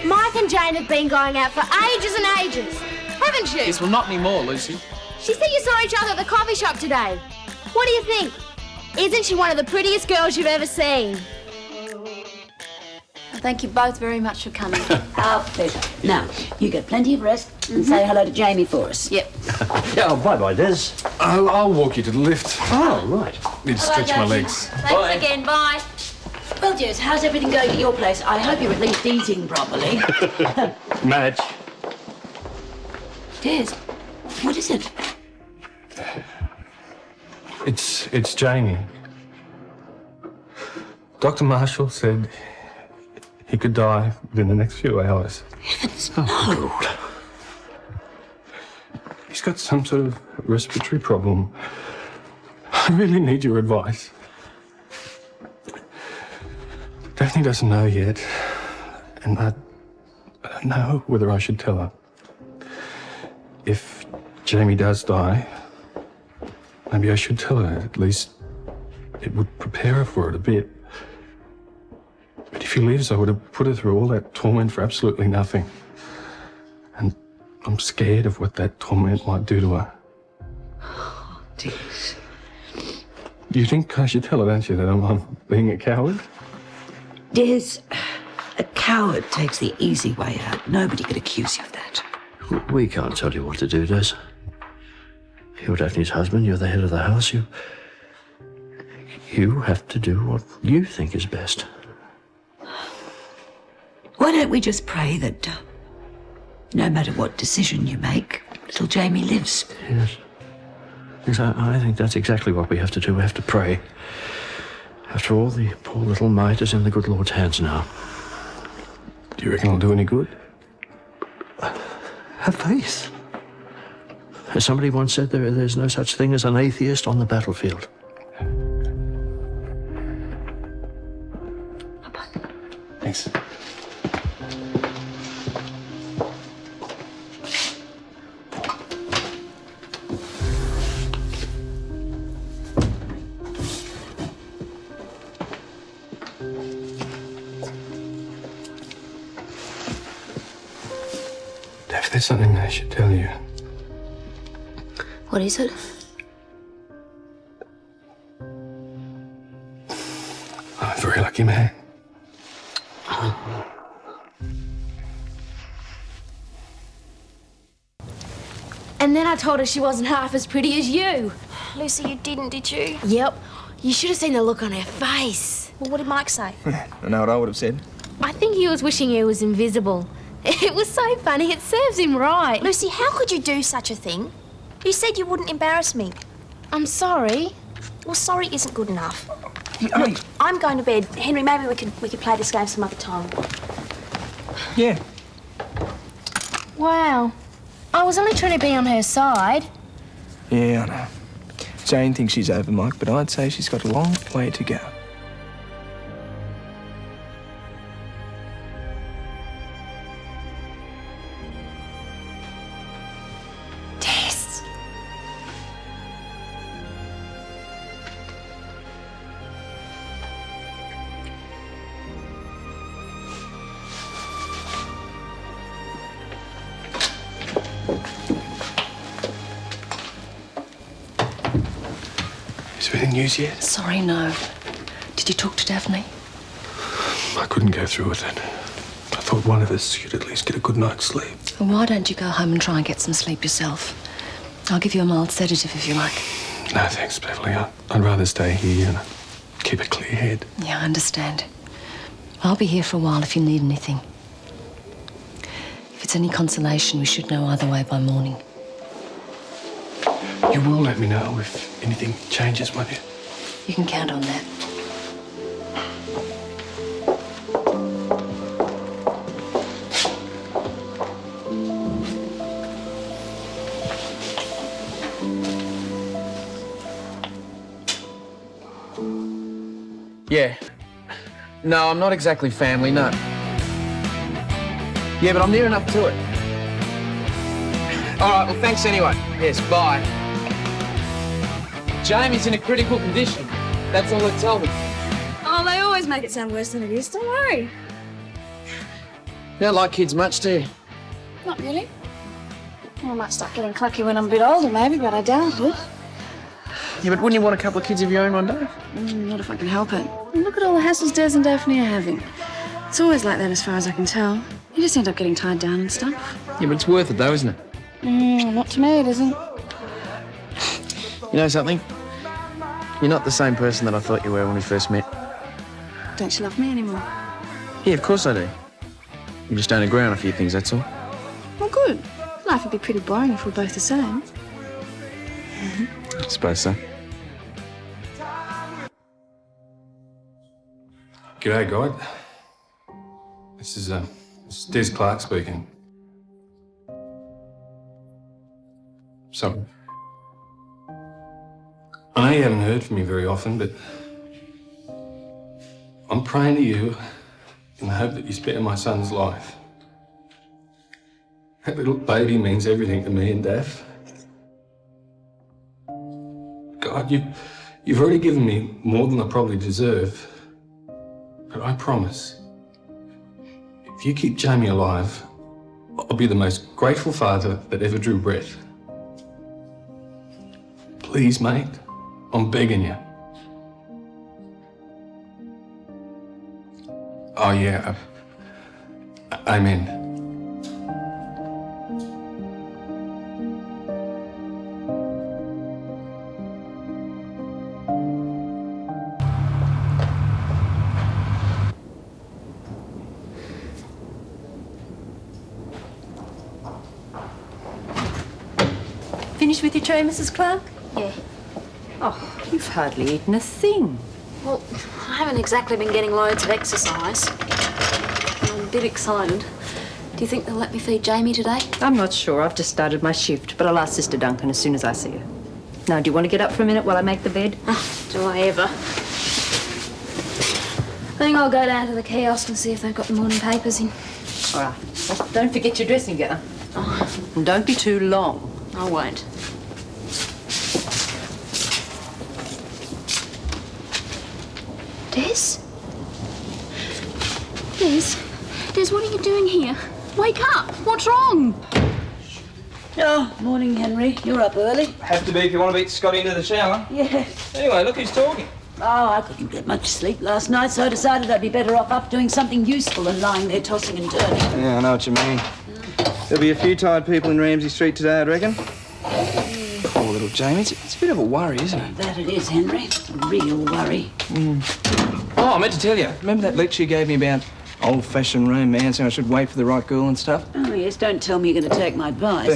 Mike and Jane have been going out for ages and ages, haven't you? Yes, well, not anymore, Lucy. She said you saw each other at the coffee shop today. What do you think? Isn't she one of the prettiest girls you've ever seen? Thank you both very much for coming. Our pleasure. Now, you get plenty of rest and say hello to Jamie for us. Yep. Yeah, oh, bye-bye, Des. I'll walk you to the lift. Oh, right. Need to stretch my legs. Thanks again, bye. Well, Des, how's everything going at your place? I hope you're at least eating properly. Madge. Des, what is it? It's Jamie. Dr. Marshall said he could die within the next few hours. No. He's got some sort of respiratory problem. I really need your advice. Daphne doesn't know yet, and I don't know whether I should tell her. If Jamie does die, maybe I should tell her. At least it would prepare her for it a bit. But if he lives, I would have put her through all that torment for absolutely nothing. And I'm scared of what that torment might do to her. Oh, dears. You think I should tell her, don't you, that I'm being a coward? Dears, a coward takes the easy way out. Nobody could accuse you of that. We can't tell you what to do, Des. You're Daphne's husband, you're the head of the house. You have to do what you think is best. Why don't we just pray that no matter what decision you make, little Jamie lives? Yes. Yes, I think that's exactly what we have to do. We have to pray. After all, the poor little mite is in the good Lord's hands now. Do you reckon it'll do any good? Have faith. As somebody once said, there's no such thing as an atheist on the battlefield. Thanks. There's something I should tell you. What is it? I'm a very lucky man. And then I told her she wasn't half as pretty as you. Lucy, you didn't, did you? Yep. You should have seen the look on her face. Well, what did Mike say? I know what I would have said. I think he was wishing he was invisible. It was so funny, it serves him right. Lucy, how could you do such a thing? You said you wouldn't embarrass me. I'm sorry. Well, sorry isn't good enough. Look, I'm going to bed. Henry, maybe we could play this game some other time. Yeah. Wow. I was only trying to be on her side. Yeah, I know. Jane thinks she's over Mike, but I'd say she's got a long way to go. Is there any news yet? Sorry, no. Did you talk to Daphne? I couldn't go through with it. I thought one of us should at least get a good night's sleep. Well, why don't you go home and try and get some sleep yourself? I'll give you a mild sedative if you like. No, thanks, Beverly. I'd rather stay here and keep a clear head. Yeah, I understand. I'll be here for a while if you need anything. If it's any consolation, we should know either way by morning. You will let me know if anything changes, won't you? You can count on that. Yeah. No, I'm not exactly family, no. Yeah, but I'm near enough to it. All right, well, thanks anyway. Yes, bye. Jamie's in a critical condition. That's all they tell me. Oh, they always make it sound worse than it is. Don't worry. You don't like kids much, do you? Not really. Well, I might start getting clucky when I'm a bit older, maybe, but I doubt it. Yeah, but wouldn't you want a couple of kids of your own one day? Not if I can help it. And look at all the hassles Des and Daphne are having. It's always like that as far as I can tell. You just end up getting tied down and stuff. Yeah, but it's worth it though, isn't it? Not to me, it isn't. You know something? You're not the same person that I thought you were when we first met. Don't you love me anymore? Yeah, of course I do. You just don't agree on a few things, that's all. Well, good. Life would be pretty boring if we're both the same. I suppose so. G'day, guide. This is Des Clarke speaking. So, I know you haven't heard from me very often, but I'm praying to you in the hope that you spare my son's life. That little baby means everything to me and Daph. God, you've already given me more than I probably deserve. But I promise, if you keep Jamie alive, I'll be the most grateful father that ever drew breath. Please, mate, I'm begging you. Oh, yeah. Amen. Finished with your tray, Mrs. Clarke? Yeah. Oh, you've hardly eaten a thing. Well, I haven't exactly been getting loads of exercise. I'm a bit excited. Do you think they'll let me feed Jamie today? I'm not sure. I've just started my shift, but I'll ask Sister Duncan as soon as I see her. Now, do you want to get up for a minute while I make the bed? Do I ever? I think I'll go down to the kiosk and see if they've got the morning papers in. All right. Well, don't forget your dressing gown. Oh. And don't be too long. I won't. Des? Des, what are you doing here? Wake up! What's wrong? Oh, morning, Henry. You're up early. Have to be if you want to beat Scotty into the shower. Yeah. Anyway, look who's talking. Oh, I couldn't get much sleep last night, so I decided I'd be better off up doing something useful than lying there tossing and turning. Yeah, I know what you mean. There'll be a few tired people in Ramsay Street today, I reckon. Poor little Jamie. It's a bit of a worry, isn't it? That it is, Henry. A real worry. Oh, I meant to tell you. Remember that lecture you gave me about old-fashioned romance and I should wait for the right girl and stuff? Oh, yes, don't tell me you're going to take my advice.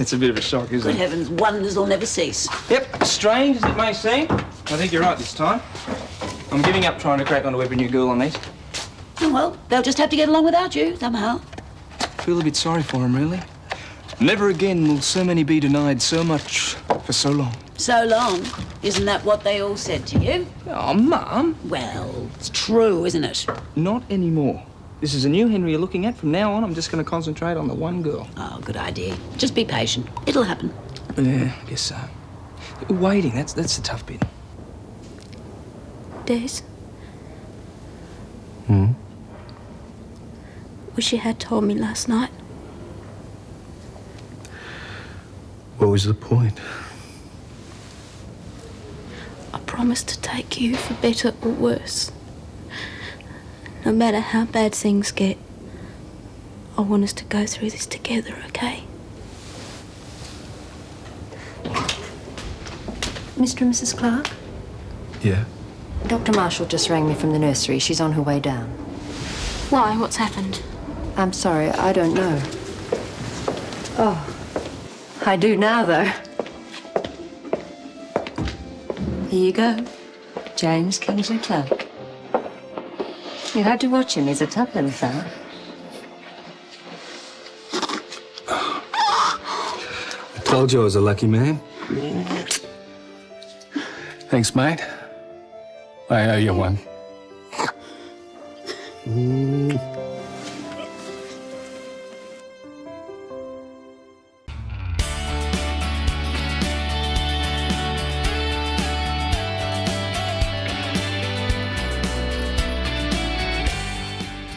It's a bit of a shock, isn't Good it? heavens, wonders will never cease. Yep, strange as it may seem. I think you're right this time. I'm giving up trying to crack onto every new girl I meet. Oh, well, they'll just have to get along without you, somehow. I feel a bit sorry for them, really. Never again will so many be denied so much for so long. So long? Isn't that what they all said to you? Oh, Mum. Well, it's true, isn't it? Not anymore. This is a new Henry you're looking at. From now on, I'm just going to concentrate on the one girl. Oh, good idea. Just be patient. It'll happen. Yeah, I guess so. Waiting, that's the tough bit. Des? Hmm? Wish you had told me last night. What was the point? I promised to take you for better or worse. No matter how bad things get, I want us to go through this together, okay? Mr. and Mrs. Clarke? Yeah? Dr. Marshall just rang me from the nursery. She's on her way down. Why? What's happened? I'm sorry, I don't know. Oh, I do now, though. Here you go. James Kingsley Clarke. You had to watch him. He's a tough little fella. I told you I was a lucky man. Thanks, mate. I owe you one.